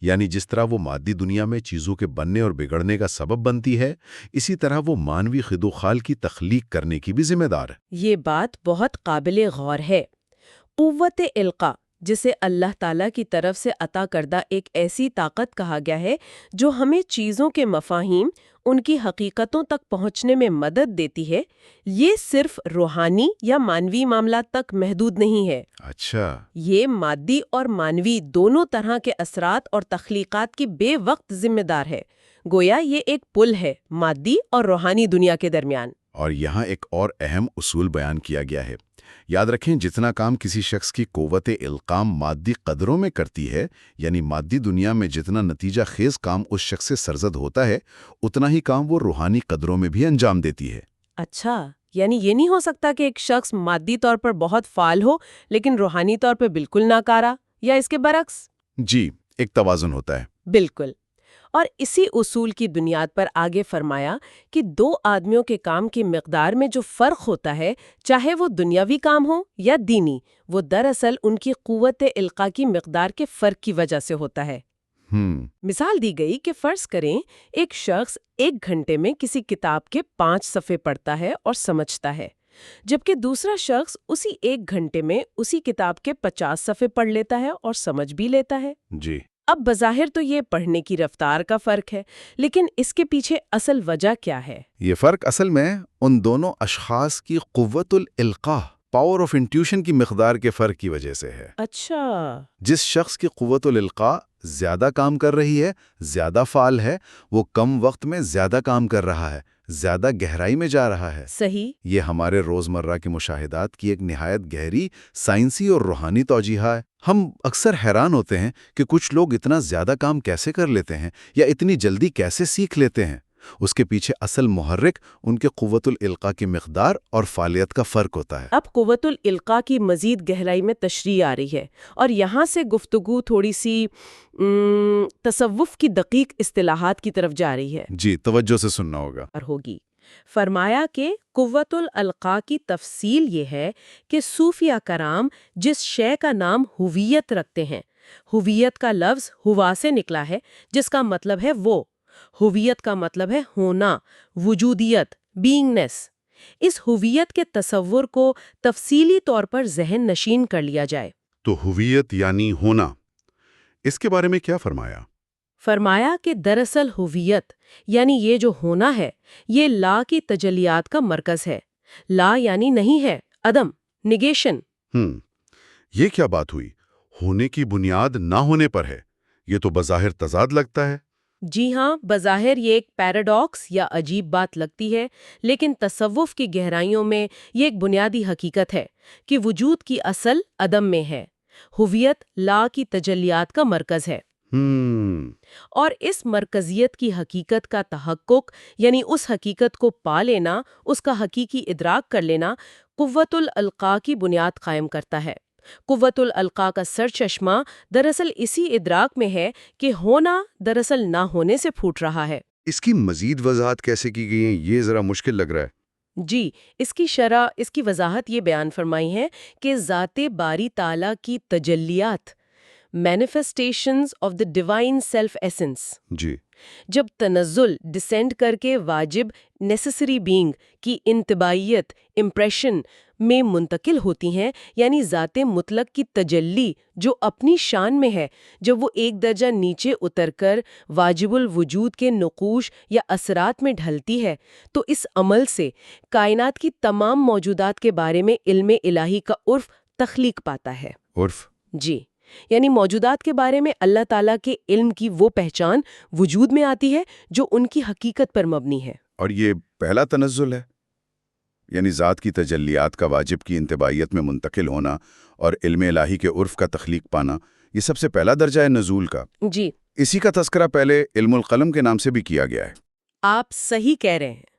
A: یعنی جس طرح وہ مادی دنیا میں چیزوں کے بننے اور بگڑنے کا سبب بنتی ہے، اسی طرح وہ مانوی خد و خال کی تخلیق کرنے کی بھی ذمہ دار ہے۔
B: یہ بات بہت قابل غور ہے۔ قوت القاء، جسے اللہ تعالیٰ کی طرف سے عطا کردہ ایک ایسی طاقت کہا گیا ہے جو ہمیں چیزوں کے مفاہیم، ان کی حقیقتوں تک پہنچنے میں مدد دیتی ہے، یہ صرف روحانی یا مانوی معاملات تک محدود نہیں ہے۔
A: اچھا،
B: یہ مادی اور مانوی دونوں طرح کے اثرات اور تخلیقات کی بے وقت ذمہ دار ہے۔ گویا یہ ایک پل ہے مادی اور روحانی دنیا کے درمیان۔
A: اور یہاں ایک اور اہم اصول بیان کیا گیا ہے۔ یاد رکھیں، جتنا کام کسی شخص کی قوت القاء مادی قدروں میں کرتی ہے، یعنی مادی دنیا میں جتنا نتیجہ خیز کام اس شخص سے سرزد ہوتا ہے، اتنا ہی کام وہ روحانی قدروں میں بھی انجام دیتی ہے۔
B: اچھا، یعنی یہ نہیں ہو سکتا کہ ایک شخص مادی طور پر بہت فعال ہو لیکن روحانی طور پر بالکل ناکارہ، یا اس کے برعکس؟
A: جی، ایک توازن ہوتا ہے۔
B: بالکل۔ اور اسی اصول کی بنیاد پر آگے فرمایا کہ دو آدمیوں کے کام کی مقدار میں جو فرق ہوتا ہے، چاہے وہ دنیاوی کام ہو یا دینی، وہ دراصل ان کی قوت القاء کی مقدار کے فرق کی وجہ سے ہوتا ہے۔ مثال دی گئی کہ فرض کریں ایک شخص 1 گھنٹے میں کسی کتاب کے 5 صفحے پڑھتا ہے اور سمجھتا ہے، جبکہ دوسرا شخص اسی 1 گھنٹے میں اسی کتاب کے 50 صفحے پڑھ لیتا ہے اور سمجھ بھی لیتا ہے۔
A: جی،
B: اب بظاہر تو یہ پڑھنے کی رفتار کا فرق ہے، لیکن اس کے پیچھے اصل وجہ کیا ہے؟
A: یہ فرق اصل میں ان دونوں اشخاص کی قوت الالقاء، پاور آف انٹیوشن کی مقدار کے فرق کی وجہ سے ہے۔
B: اچھا،
A: جس شخص کی قوت الالقاء زیادہ کام کر رہی ہے، زیادہ فعال ہے، وہ کم وقت میں زیادہ کام کر رہا ہے، زیادہ گہرائی میں جا رہا ہے۔
B: صحیح۔
A: یہ ہمارے روزمرہ کے مشاہدات کی ایک نہایت گہری سائنسی اور روحانی توجیہ ہے۔ ہم اکثر حیران ہوتے ہیں کہ کچھ لوگ اتنا زیادہ کام کیسے کر لیتے ہیں یا اتنی جلدی کیسے سیکھ لیتے ہیں۔ اس کے پیچھے اصل محرک ان کے قوت الالقاء کی مقدار اور فعالیت کا فرق ہوتا ہے۔
B: اب قوت الالقاء کی مزید گہرائی میں تشریح آ رہی ہے، اور یہاں سے گفتگو تھوڑی سی تصوف کی دقیق اصطلاحات کی طرف جا رہی ہے۔
A: جی، توجہ سے سننا ہوگی۔
B: فرمایا کہ قوت الالقاء کی تفصیل یہ ہے کہ صوفیہ کرام جس شے کا نام ہویت رکھتے ہیں، ہویت کا لفظ ہوا سے نکلا ہے، جس کا مطلب ہے وہ۔ ہویت کا مطلب ہے ہونا، وجودیت، بینگنس۔ اس ہویت کے تصور کو تفصیلی طور پر ذہن نشین کر لیا جائے
A: تو ہویت یعنی ہونا، اس کے بارے میں کیا فرمایا؟
B: فرمایا کہ دراصل ہویت یعنی یہ جو ہونا ہے، یہ لا کی تجلیات کا مرکز ہے۔ لا یعنی نہیں ہے، عدم، نگیشن۔
A: یہ کیا بات ہوئی؟ ہونے کی بنیاد نہ ہونے پر ہے، یہ تو بظاہر تضاد لگتا ہے۔
B: جی ہاں، بظاہر یہ ایک پیراڈاکس یا عجیب بات لگتی ہے، لیکن تصوف کی گہرائیوں میں یہ ایک بنیادی حقیقت ہے کہ وجود کی اصل عدم میں ہے۔ ہویت لا کی تجلیات کا مرکز ہے۔ اور اس مرکزیت کی حقیقت کا تحقق یعنی اس حقیقت کو پا لینا، اس کا حقیقی ادراک کر لینا، قوت الالقاء کی بنیاد قائم کرتا ہے۔ قوت الالقاء کا سرچشمہ دراصل اسی ادراک میں ہے کہ ہونا دراصل نہ ہونے سے پھوٹ رہا ہے۔
A: اس کی مزید وضاحت کیسے کی گئی ہے؟ یہ ذرا مشکل لگ رہا ہے۔
B: جی، اس کی شرح، اس کی وضاحت یہ بیان فرمائی ہے کہ ذات باری تعالیٰ کی تجلیات manifestations of the divine self essence
A: جی،
B: جب تنزل ڈسینڈ کر کے واجب نیسیسری بینگ کی انتباہیت امپریشن میں منتقل ہوتی ہیں، یعنی ذات مطلق کی تجلی جو اپنی شان میں ہے، جب وہ ایک درجہ نیچے اتر کر واجب الوجود کے نقوش یا اثرات میں ڈھلتی ہے، تو اس عمل سے کائنات کی تمام موجودات کے بارے میں علم الہی کا عرف تخلیق پاتا ہے۔
A: عرف؟
B: جی، یعنی موجودات کے بارے میں اللہ تعالیٰ کے علم کی وہ پہچان وجود میں آتی ہے جو ان کی حقیقت پر مبنی ہے۔
A: اور یہ پہلا تنزل ہے، یعنی ذات کی تجلیات کا واجب کی انتباہیت میں منتقل ہونا اور علم الہی کے عرف کا تخلیق پانا، یہ سب سے پہلا درجہ ہے نزول کا۔
B: جی،
A: اسی کا تذکرہ پہلے علم القلم کے نام سے بھی کیا گیا ہے۔
B: آپ صحیح کہہ رہے ہیں۔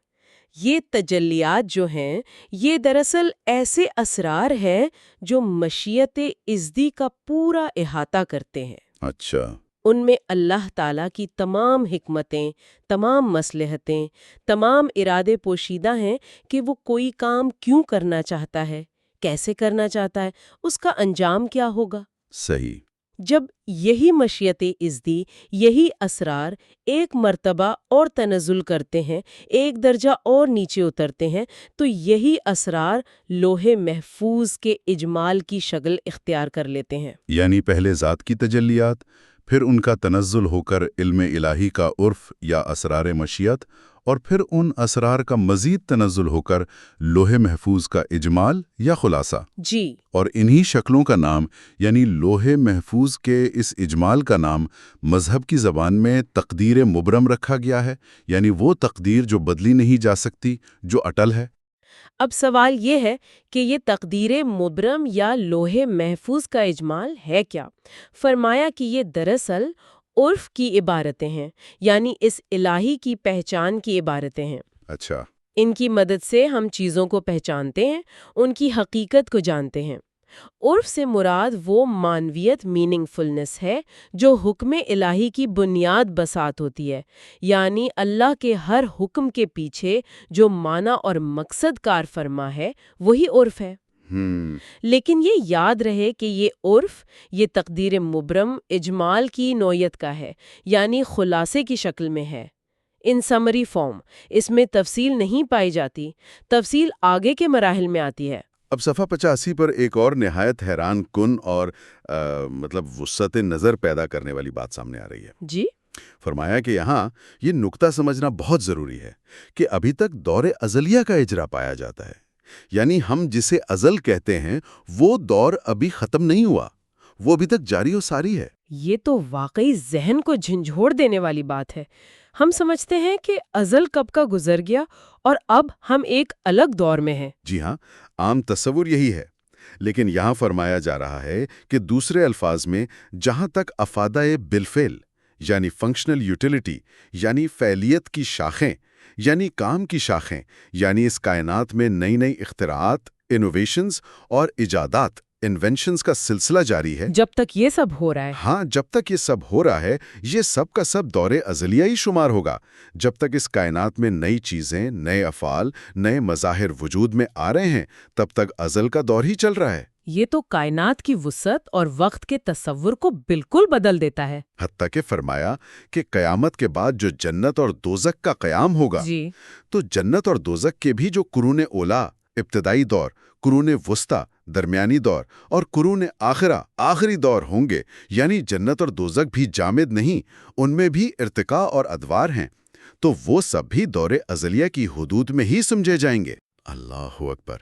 B: یہ تجلیات جو ہیں، یہ دراصل ایسے اسرار ہیں جو مشیت ازدی کا پورا احاطہ کرتے ہیں۔
A: اچھا۔
B: ان میں اللہ تعالیٰ کی تمام حکمتیں، تمام مصلحتیں، تمام ارادے پوشیدہ ہیں کہ وہ کوئی کام کیوں کرنا چاہتا ہے، کیسے کرنا چاہتا ہے، اس کا انجام کیا ہوگا۔
A: صحیح۔
B: جب یہی مشیت ازدی، یہی اسرار ایک مرتبہ اور تنزل کرتے ہیں، ایک درجہ اور نیچے اترتے ہیں، تو یہی اسرار لوح محفوظ کے اجمال کی شکل اختیار کر لیتے ہیں۔
A: یعنی پہلے ذات کی تجلیات، پھر ان کا تنزل ہو کر علم الہی کا عرف یا اسرار مشیت، اور پھر ان اسرار کا مزید تنزل ہو کر لوح محفوظ کا اجمال یا خلاصہ۔
B: جی،
A: اور انہی شکلوں کا نام، یعنی لوح محفوظ کے اس اجمال کا نام مذہب کی زبان میں تقدیر مبرم رکھا گیا ہے، یعنی وہ تقدیر جو بدلی نہیں جا سکتی، جو اٹل ہے۔
B: اب سوال یہ ہے کہ یہ تقدیر مبرم یا لوح محفوظ کا اجمال ہے کیا؟ فرمایا کہ یہ دراصل عرف کی عبارتیں ہیں، یعنی اس الہی کی پہچان کی عبارتیں ہیں۔
A: اچھا۔
B: ان کی مدد سے ہم چیزوں کو پہچانتے ہیں، ان کی حقیقت کو جانتے ہیں۔ عرف سے مراد وہ معنویت میننگ فلنس ہے جو حکم الہی کی بنیاد بسات ہوتی ہے، یعنی اللہ کے ہر حکم کے پیچھے جو معنی اور مقصد کار فرما ہے وہی عرف ہے۔ لیکن یہ یاد رہے کہ یہ عرف، یہ تقدیر مبرم اجمال کی نوعیت کا ہے، یعنی خلاصے کی شکل میں ہے، ان سمری فارم۔ اس میں تفصیل نہیں پائی جاتی، تفصیل آگے کے مراحل میں آتی ہے۔
A: اب صفحہ 85 پر ایک اور نہایت حیران کن اور وسعت نظر پیدا کرنے والی بات سامنے آ رہی ہے۔
B: جی،
A: فرمایا کہ یہاں یہ نقطہ سمجھنا بہت ضروری ہے کہ ابھی تک دور ازلیہ کا اجرا پایا جاتا ہے، یعنی ہم جسے ازل کہتے ہیں وہ دور ابھی ختم نہیں ہوا، وہ ابھی تک جاری و ساری ہے۔
B: یہ تو واقعی ذہن کو جھنجھوڑ دینے والی بات ہے۔ ہم سمجھتے ہیں کہ ازل کب کا گزر گیا اور اب ہم ایک الگ دور میں ہیں۔
A: جی ہاں، عام تصور یہی ہے، لیکن یہاں فرمایا جا رہا ہے کہ دوسرے الفاظ میں جہاں تک افادہ بالفعل یعنی فنکشنل یوٹیلیٹی، یعنی فعلیت کی شاخیں، یعنی کام کی شاخیں، یعنی اس کائنات میں نئی نئی اختراعات، انوویشنز اور ایجادات، انوینشنز کا سلسلہ جاری ہے۔
B: جب تک یہ سب ہو رہا ہے،
A: ہاں، جب تک یہ سب ہو رہا ہے، یہ سب کا سب دور ازلیہ ہی شمار ہوگا۔ جب تک اس کائنات میں نئی چیزیں، نئے افعال، نئے مظاہر وجود میں آ رہے ہیں، تب تک ازل کا دور ہی چل رہا ہے۔
B: یہ تو کائنات کی وسعت اور وقت کے تصور کو بالکل بدل دیتا ہے۔
A: حتیٰ کہ فرمایا کہ قیامت کے بعد جو جنت اور دوزخ کا قیام ہوگا،
B: جی،
A: تو جنت اور دوزخ کے بھی جو قرون اولا، ابتدائی دور، قرون وسطی، درمیانی دور اور قرون آخرہ، آخری دور ہوں گے، یعنی جنت اور دوزخ بھی جامد نہیں، ان میں بھی ارتقاء اور ادوار ہیں، تو وہ سب بھی دور ازلیہ کی حدود میں ہی سمجھے جائیں گے۔ اللہ اکبر!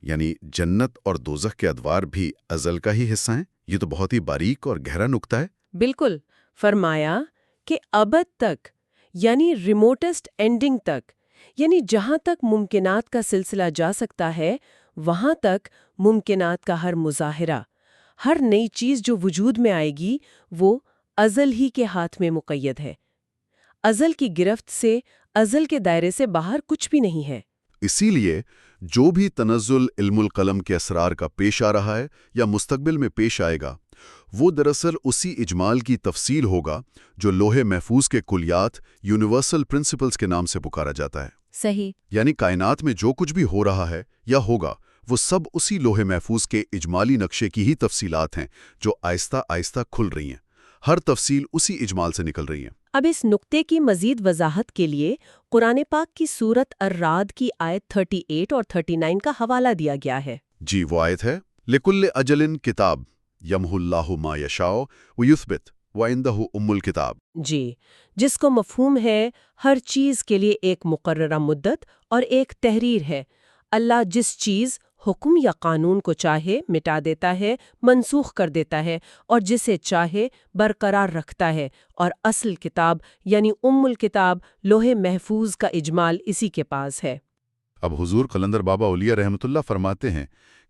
A: یعنی جنت اور دوزخ کے ادوار بھی ازل کا ہی حصہ ہیں؟ یہ تو بہت ہی باریک اور گہرا نقطہ ہے۔
B: بالکل۔ فرمایا کہ ابد تک، یعنی ریموٹسٹ اینڈنگ تک، یعنی جہاں تک ممکنات کا سلسلہ جا سکتا ہے، وہاں تک ممکنات کا ہر مظاہرہ، ہر نئی چیز جو وجود میں آئے گی، وہ ازل ہی کے ہاتھ میں مقید ہے۔ ازل کی گرفت سے، ازل کے دائرے سے باہر کچھ بھی نہیں ہے۔
C: اسی لیے جو بھی تنزل علم القلم کے اسرار کا پیش آ رہا ہے یا مستقبل میں پیش آئے گا، وہ دراصل اسی اجمال کی تفصیل ہوگا جو لوح محفوظ کے کلیات یونیورسل پرنسپلز کے نام سے پکارا جاتا ہے۔
B: صحیح۔
C: یعنی کائنات میں جو کچھ بھی ہو رہا ہے یا ہوگا، وہ سب اسی لوح محفوظ کے اجمالی نقشے کی ہی تفصیلات ہیں جو آہستہ آہستہ کھل رہی ہیں۔ ہر تفصیل اسی اجمال سے نکل رہی ہے۔
B: اب اس نقطے کی مزید وضاحت کے لیے قرآن پاک کی سورت الرعد کی آیت 38 اور 39 کا حوالہ دیا گیا ہے۔
C: جی، وہ آیت ہے لِكُلِّ أَجَلٍ کتاب یمحو اللہ ما یشاء ویثبت وعنده ام الکتاب۔
B: جی، جس کو مفہوم ہے ہر چیز کے لیے ایک مقررہ مدت اور ایک تحریر ہے۔ اللہ جس چیز، حکم یا قانون کو چاہے مٹا دیتا ہے، منسوخ کر دیتا ہے، اور جسے چاہے برقرار رکھتا ہے، اور اصل کتاب یعنی ام الکتاب لوح محفوظ کا اجمال اسی کے پاس ہے۔
C: اب حضور قلندر بابا اولیاء رحمۃ اللہ فرماتے ہیں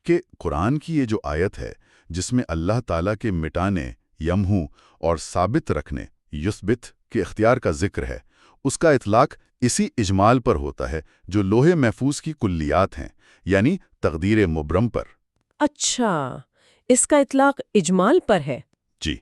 C: کہ قرآن کی یہ جو آیت ہے جس میں اللہ تعالیٰ کے مٹانے، یمحو اور ثابت رکھنے، یثبت کے اختیار کا ذکر ہے، اس کا اطلاق اسی اجمال پر ہوتا ہے جو لوح محفوظ کی کلیات ہیں، یعنی تقدیر مبرم پر۔
B: اچھا، اس کا اطلاق اجمال پر ہے۔
C: جی،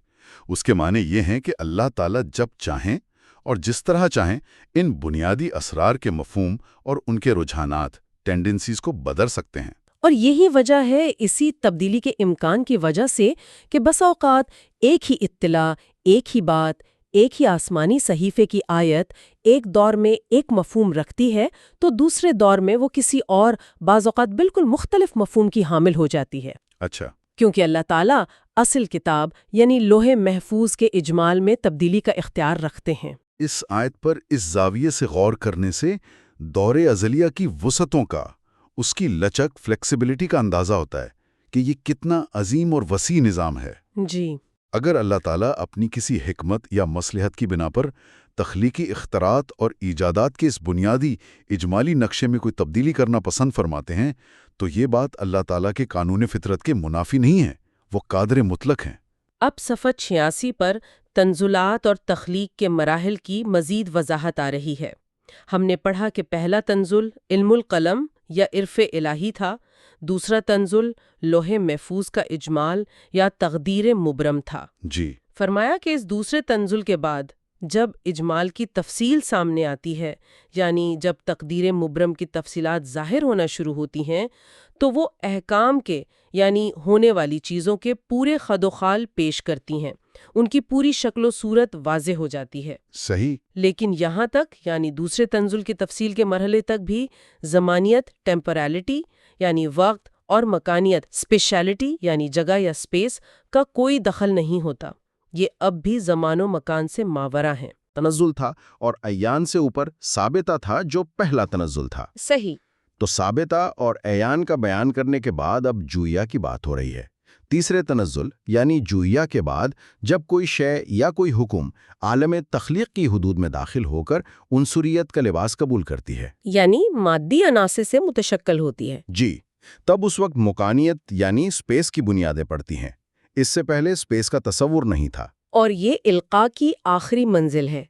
C: اس کے معنی یہ ہیں کہ اللہ تعالیٰ جب چاہیں اور جس طرح چاہیں ان بنیادی اسرار کے مفہوم اور ان کے رجحانات، ٹینڈنسیز کو بدل سکتے ہیں۔
B: اور یہی وجہ ہے اسی تبدیلی کے امکان کی وجہ سے کہ بس اوقات ایک ہی اطلاع، ایک ہی بات، ایک ہی آسمانی صحیفے کی آیت ایک دور میں ایک مفہوم رکھتی ہے تو دوسرے دور میں وہ کسی اور بعض اوقات بالکل مختلف مفہوم کی حامل ہو جاتی ہے۔
C: اچھا،
B: کیونکہ اللہ تعالیٰ اصل کتاب یعنی لوح محفوظ کے اجمال میں تبدیلی کا اختیار رکھتے ہیں۔
C: اس آیت پر اس زاویے سے غور کرنے سے دور ازلیہ کی وسعتوں کا، اس کی لچک، فلیکسیبلٹی کا اندازہ ہوتا ہے کہ یہ کتنا عظیم اور وسیع نظام ہے۔
B: جی،
C: اگر اللہ تعالیٰ اپنی کسی حکمت یا مصلحت کی بنا پر تخلیقی اختراعات اور ایجادات کے اس بنیادی اجمالی نقشے میں کوئی تبدیلی کرنا پسند فرماتے ہیں تو یہ بات اللہ تعالیٰ کے قانون فطرت کے منافی نہیں ہے، وہ قادر مطلق ہیں۔
B: اب صفحہ 86 پر تنزلات اور تخلیق کے مراحل کی مزید وضاحت آ رہی ہے۔ ہم نے پڑھا کہ پہلا تنزل علم القلم یا عرف الہی تھا، دوسرا تنزل لوح محفوظ کا اجمال یا تقدیر مبرم تھا۔
C: جی،
B: فرمایا کہ اس دوسرے تنزل کے بعد جب اجمال کی تفصیل سامنے آتی ہے، یعنی جب تقدیر مبرم کی تفصیلات ظاہر ہونا شروع ہوتی ہیں، تو وہ احکام کے یعنی ہونے والی چیزوں کے پورے خد و خال پیش کرتی ہیں، ان کی پوری شکل و صورت واضح ہو جاتی ہے۔
C: صحیح۔
B: لیکن یہاں تک یعنی دوسرے تنزل کی تفصیل کے مرحلے تک بھی زمانیت، ٹیمپرالٹی یعنی وقت، اور مکانیت، اسپیشلٹی یعنی جگہ یا اسپیس کا کوئی دخل نہیں ہوتا۔ یہ اب بھی زمان و مکان سے ماورا ہیں۔
D: تنزل تھا اور عیان سے اوپر ثابتہ تھا جو پہلا تنزل تھا۔
B: صحیح۔
D: تو ثابتہ اور عیان کا بیان کرنے کے بعد اب جویا کی بات ہو رہی ہے۔ تیسرے تنزل یعنی جویا کے بعد جب کوئی شے یا کوئی حکم عالم تخلیق کی حدود میں داخل ہو کر عنصریت کا لباس قبول کرتی ہے،
B: یعنی مادی عناصر سے متشکل ہوتی ہے۔
D: جی، تب اس وقت مکانیت یعنی اسپیس کی بنیادیں پڑتی ہیں۔ اس سے پہلے اسپیس کا تصور نہیں تھا۔
B: اور یہ القاء کی آخری منزل ہے۔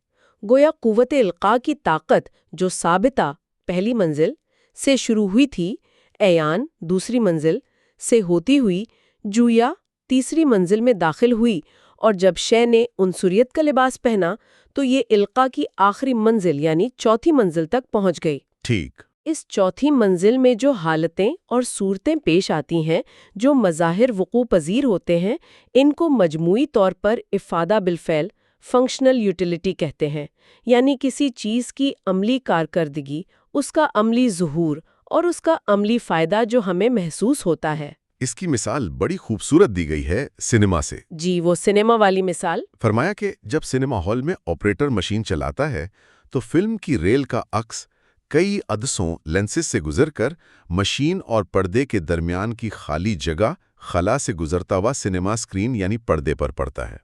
B: گویا قوت القاء کی طاقت جو ثابتہ پہلی منزل سے شروع ہوئی تھی، عیان دوسری منزل سے ہوتی ہوئی جویا تیسری منزل میں داخل ہوئی، اور جب شے نے عنصریت کا لباس پہنا تو یہ القاء کی آخری منزل یعنی چوتھی منزل تک پہنچ گئی۔
D: ٹھیک۔
B: اس چوتھی منزل میں جو حالتیں اور صورتیں پیش آتی ہیں، جو مظاہر وقوع پذیر ہوتے ہیں، ان کو مجموعی طور پر افادہ بالفعل، فنکشنل یوٹیلیٹی کہتے ہیں، یعنی کسی چیز کی عملی کارکردگی، اس کا عملی ظہور اور اس کا عملی فائدہ جو ہمیں محسوس ہوتا ہے۔
C: اس کی مثال بڑی خوبصورت دی گئی ہے سنیما سے۔
B: جی، وہ سنیما والی مثال۔
C: فرمایا کہ جب سنیما ہال میں آپریٹر مشین چلاتا ہے تو فلم کی ریل کا عکس کئی عدسوں لینسز سے گزر کر مشین اور پردے کے درمیان کی خالی جگہ خلا سے گزرتا ہوا سنیما اسکرین یعنی پردے پر پڑتا ہے۔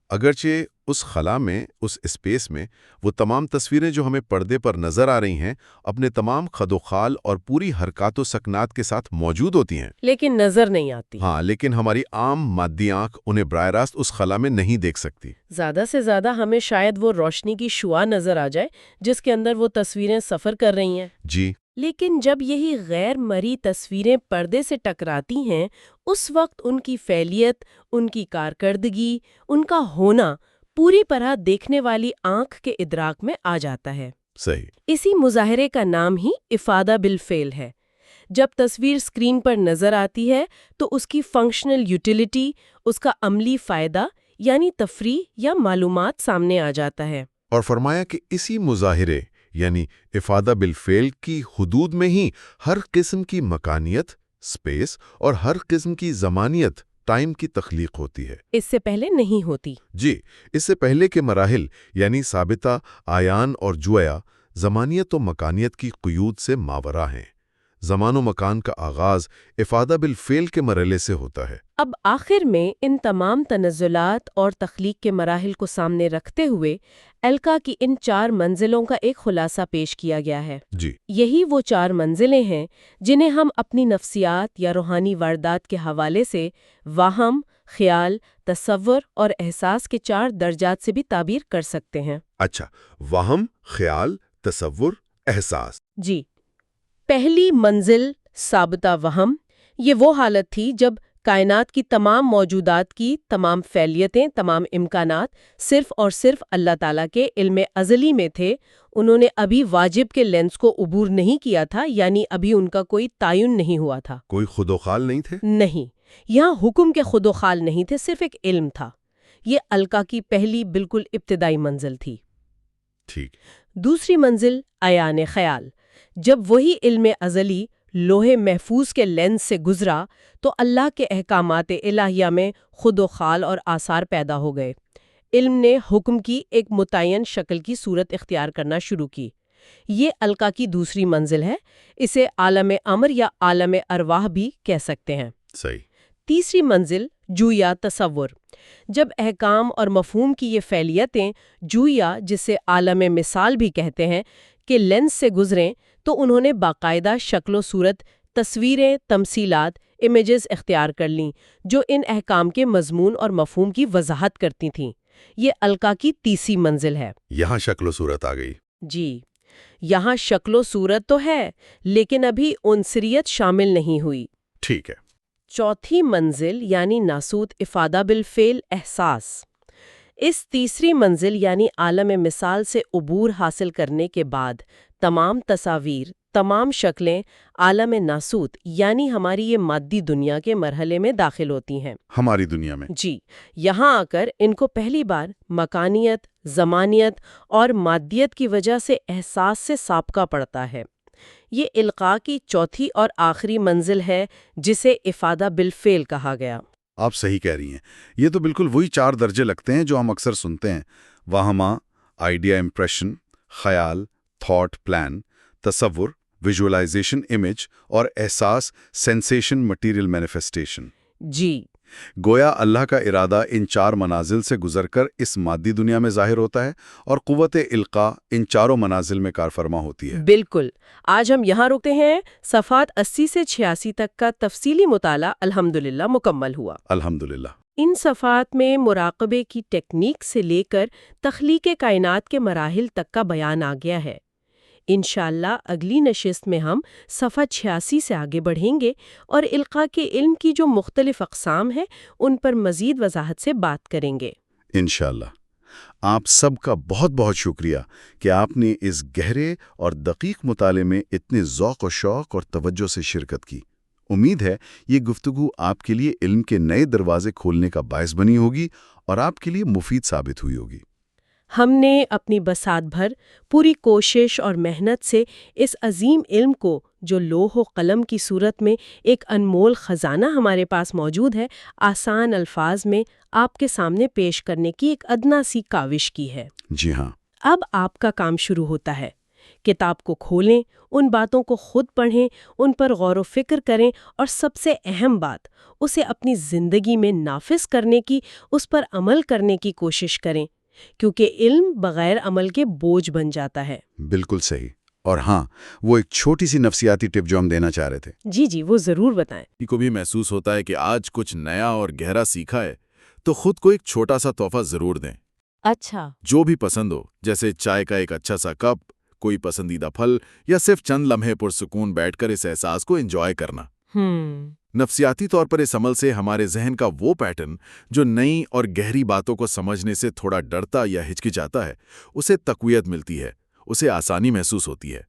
C: اگرچہ اس خلا میں، اس اسپیس میں وہ تمام تصویریں جو ہمیں پردے پر نظر آ رہی ہیں اپنے تمام خد و خال اور پوری حرکات و سکنات کے ساتھ موجود ہوتی ہیں،
B: لیکن نظر نہیں آتی۔
C: ہاں، لیکن ہماری عام مادی آنکھ انہیں براہ راست اس خلا میں نہیں دیکھ سکتی۔
B: زیادہ سے زیادہ ہمیں شاید وہ روشنی کی شعاع نظر آ جائے جس کے اندر وہ تصویریں سفر کر رہی ہیں۔
C: جی،
B: لیکن جب یہی غیر مرئی تصویریں پردے سے ٹکراتی ہیں، اس وقت ان کی فعلیت، ان کی کارکردگی، ان کا ہونا پوری طرح دیکھنے والی آنکھ کے ادراک میں آ جاتا ہے۔
C: صحیح۔
B: اسی مظاہرے کا نام ہی افادہ بالفعل ہے۔ جب تصویر اسکرین پر نظر آتی ہے تو اس کی فنکشنل یوٹیلیٹی، اس کا عملی فائدہ یعنی تفریح یا معلومات سامنے آ جاتا ہے۔
C: اور فرمایا کہ اسی مظاہرے یعنی افادہ بالفعل کی حدود میں ہی ہر قسم کی مکانیت، سپیس اور ہر قسم کی زمانیت، ٹائم کی تخلیق ہوتی ہے۔
B: اس سے پہلے نہیں ہوتی۔
C: جی، اس سے پہلے کے مراحل یعنی ثابتہ، آیان اور جویا زمانیت و مکانیت کی قیود سے ماورا ہیں۔ زمان و مکان کا آغاز افادہ بالفعل کے مرحلے سے ہوتا ہے۔
B: اب آخر میں ان تمام تنزلات اور تخلیق کے مراحل کو سامنے رکھتے ہوئے القا کی ان 4 منزلوں کا ایک خلاصہ پیش کیا گیا ہے۔
C: جی،
B: یہی وہ 4 منزلیں ہیں جنہیں ہم اپنی نفسیات یا روحانی واردات کے حوالے سے وہم، خیال، تصور اور احساس کے 4 درجات سے بھی تعبیر کر سکتے ہیں۔
C: اچھا، وہم، خیال، تصور، احساس۔
B: جی، پہلی منزل ثابتہ وہم، یہ وہ حالت تھی جب کائنات کی تمام موجودات کی تمام فعلیتیں، تمام امکانات صرف اور صرف اللہ تعالیٰ کے علم ازلی میں تھے۔ انہوں نے ابھی واجب کے لینس کو عبور نہیں کیا تھا، یعنی ابھی ان کا کوئی تعین نہیں ہوا تھا۔
C: کوئی خود و خال نہیں تھے؟
B: نہیں، یہاں حکم کے خود و خال نہیں تھے، صرف ایک علم تھا۔ یہ القا کی پہلی بالکل ابتدائی منزل تھی۔
C: ٹھیک۔
B: دوسری منزل عیان خیال، جب وہی علم ازلی لوح محفوظ کے لینس سے گزرا تو اللہ کے احکامات الہیہ میں خود و خال اور آثار پیدا ہو گئے۔ علم نے حکم کی ایک متعین شکل کی صورت اختیار کرنا شروع کی۔ یہ القا کی دوسری منزل ہے۔ اسے عالم امر یا عالم ارواح بھی کہہ سکتے ہیں۔
C: صحیح۔
B: تیسری منزل جویا تصور، جب احکام اور مفہوم کی یہ فعلیتیں جویا، جسے عالم مثال بھی کہتے ہیں، کہ لینس سے گزریں تو انہوں نے باقاعدہ شکل و صورت، تصویریں، تمثیلات، امیجز اختیار کر لیں جو ان احکام کے مضمون اور مفہوم کی وضاحت کرتی تھیں۔ یہ القا کی تیسری منزل ہے۔
C: یہاں شکل و صورت آ گئی۔
B: جی، یہاں شکل و صورت تو ہے لیکن ابھی عنصریت شامل نہیں ہوئی۔
C: ٹھیک ہے۔
B: چوتھی منزل یعنی ناسوت افادہ بالفعل احساس، اس تیسری منزل یعنی عالم مثال سے عبور حاصل کرنے کے بعد تمام تصاویر، تمام شکلیں عالم ناسوت یعنی ہماری یہ مادی دنیا کے مرحلے میں داخل ہوتی ہیں۔
C: ہماری دنیا میں۔
B: جی، یہاں آ کر ان کو پہلی بار مکانیت، زمانیت اور مادیت کی وجہ سے احساس سے سابقہ پڑتا ہے۔ یہ القاء کی چوتھی اور آخری منزل ہے جسے افادہ بالفعل کہا گیا۔
A: آپ صحیح کہہ رہی ہیں، یہ تو بالکل وہی 4 درجے لگتے ہیں جو ہم اکثر سنتے ہیں: وہمہ، آئیڈیا امپریشن، خیال، تھاٹ پلان، تصور، ویژولائزیشن امیج، اور احساس، سینسیشن مٹیریل مینیفیسٹیشن۔
B: جی،
A: گویا اللہ کا ارادہ ان 4 منازل سے گزر کر اس مادی دنیا میں ظاہر ہوتا ہے اور قوت القاء ان 4 منازل میں کارفرما ہوتی ہے۔
B: بالکل۔ آج ہم یہاں رکتے ہیں۔ صفحات 80 سے 86 تک کا تفصیلی مطالعہ الحمدللہ مکمل ہوا۔
A: الحمدللہ۔
B: ان صفحات میں مراقبے کی ٹیکنیک سے لے کر تخلیق کائنات کے مراحل تک کا بیان آ گیا ہے۔ انشاءاللہ اگلی نشست میں ہم صفحہ 86 سے آگے بڑھیں گے اور القاء کے علم کی جو مختلف اقسام ہیں ان پر مزید وضاحت سے بات کریں گے۔
A: انشاءاللہ۔ آپ سب کا بہت بہت شکریہ کہ آپ نے اس گہرے اور دقیق مطالعے میں اتنے ذوق و شوق اور توجہ سے شرکت کی۔ امید ہے یہ گفتگو آپ کے لیے علم کے نئے دروازے کھولنے کا باعث بنی ہوگی اور آپ کے لیے مفید ثابت ہوئی ہوگی۔
B: ہم نے اپنی بساط بھر پوری کوشش اور محنت سے اس عظیم علم کو جو لوح و قلم کی صورت میں ایک انمول خزانہ ہمارے پاس موجود ہے، آسان الفاظ میں آپ کے سامنے پیش کرنے کی ایک ادنا سی کاوش کی ہے۔
A: جی ہاں۔
B: اب آپ کا کام شروع ہوتا ہے۔ کتاب کو کھولیں، ان باتوں کو خود پڑھیں، ان پر غور و فکر کریں اور سب سے اہم بات، اسے اپنی زندگی میں نافذ کرنے کی، اس پر عمل کرنے کی کوشش کریں۔ کیونکہ علم بغیر عمل کے بوجھ بن جاتا ہے۔
C: بالکل صحیح۔ اور ہاں، وہ ایک چھوٹی سی نفسیاتی ٹپ جو ہم دینا چاہ رہے تھے،
B: جی وہ ضرور بتائیں۔
E: کسی کو بھی محسوس ہوتا ہے کہ آج کچھ نیا اور گہرا سیکھا ہے تو خود کو ایک چھوٹا سا تحفہ ضرور دیں،
B: اچھا۔
E: جو بھی پسند ہو، جیسے چائے کا ایک اچھا سا کپ، کوئی پسندیدہ پھل، یا صرف چند لمحے پرسکون بیٹھ کر اس احساس کو انجوائے کرنا۔ نفسیاتی طور پر اس عمل سے ہمارے ذہن کا وہ پیٹرن جو نئی اور گہری باتوں کو سمجھنے سے تھوڑا ڈرتا یا ہچکچاتا ہے، اسے تقویت ملتی ہے، اسے آسانی محسوس ہوتی ہے۔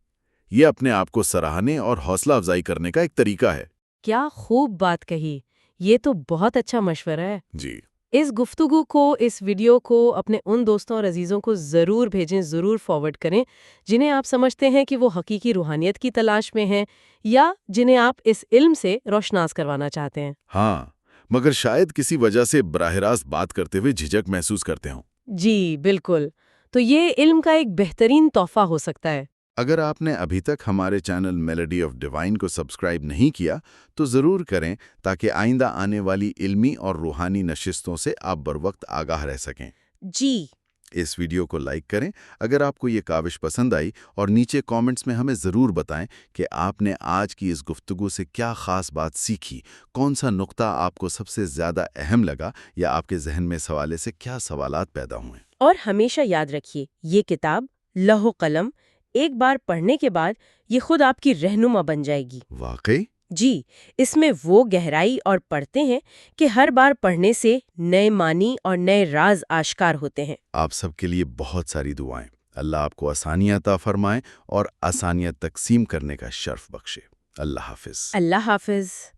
E: یہ اپنے آپ کو سراہنے اور حوصلہ افزائی کرنے کا ایک طریقہ ہے۔
B: کیا خوب بات کہی، یہ تو بہت اچھا مشورہ ہے۔
E: جی،
B: اس گفتگو کو، اس ویڈیو کو اپنے ان دوستوں اور عزیزوں کو ضرور بھیجیں، ضرور فارورڈ کریں جنہیں آپ سمجھتے ہیں کہ وہ حقیقی روحانیت کی تلاش میں ہیں یا جنہیں آپ اس علم سے روشناس کروانا چاہتے ہیں۔
E: ہاں، مگر شاید کسی وجہ سے براہ راست بات کرتے ہوئے جھجک محسوس کرتے ہوں۔
B: جی بالکل، تو یہ علم کا ایک بہترین تحفہ ہو سکتا ہے۔
C: اگر آپ نے ابھی تک ہمارے چینل میلوڈی آف ڈیوائن کو سبسکرائب نہیں کیا تو ضرور کریں، تاکہ آئندہ آنے والی علمی اور روحانی نشستوں سے آپ بروقت آگاہ رہ سکیں۔
B: جی
C: اس ویڈیو کو لائک کریں اگر آپ کو یہ کاوش پسند آئی، اور نیچے کامنٹس میں ہمیں ضرور بتائیں کہ آپ نے آج کی اس گفتگو سے کیا خاص بات سیکھی، کون سا نقطہ آپ کو سب سے زیادہ اہم لگا، یا آپ کے ذہن میں اس حوالے سے کیا سوالات پیدا ہوئے۔
B: اور ہمیشہ یاد رکھیے، یہ کتاب لوح و قلم ایک بار پڑھنے کے بعد یہ خود آپ کی رہنما بن جائے گی۔
C: واقعی؟
B: جی، اس میں وہ گہرائی اور پڑھتے ہیں کہ ہر بار پڑھنے سے نئے معنی اور نئے راز آشکار ہوتے ہیں۔
C: آپ سب کے لیے بہت ساری دعائیں۔ اللہ آپ کو آسانیاں عطا فرمائے اور آسانیاں تقسیم کرنے کا شرف بخشے۔ اللہ حافظ۔
B: اللہ حافظ۔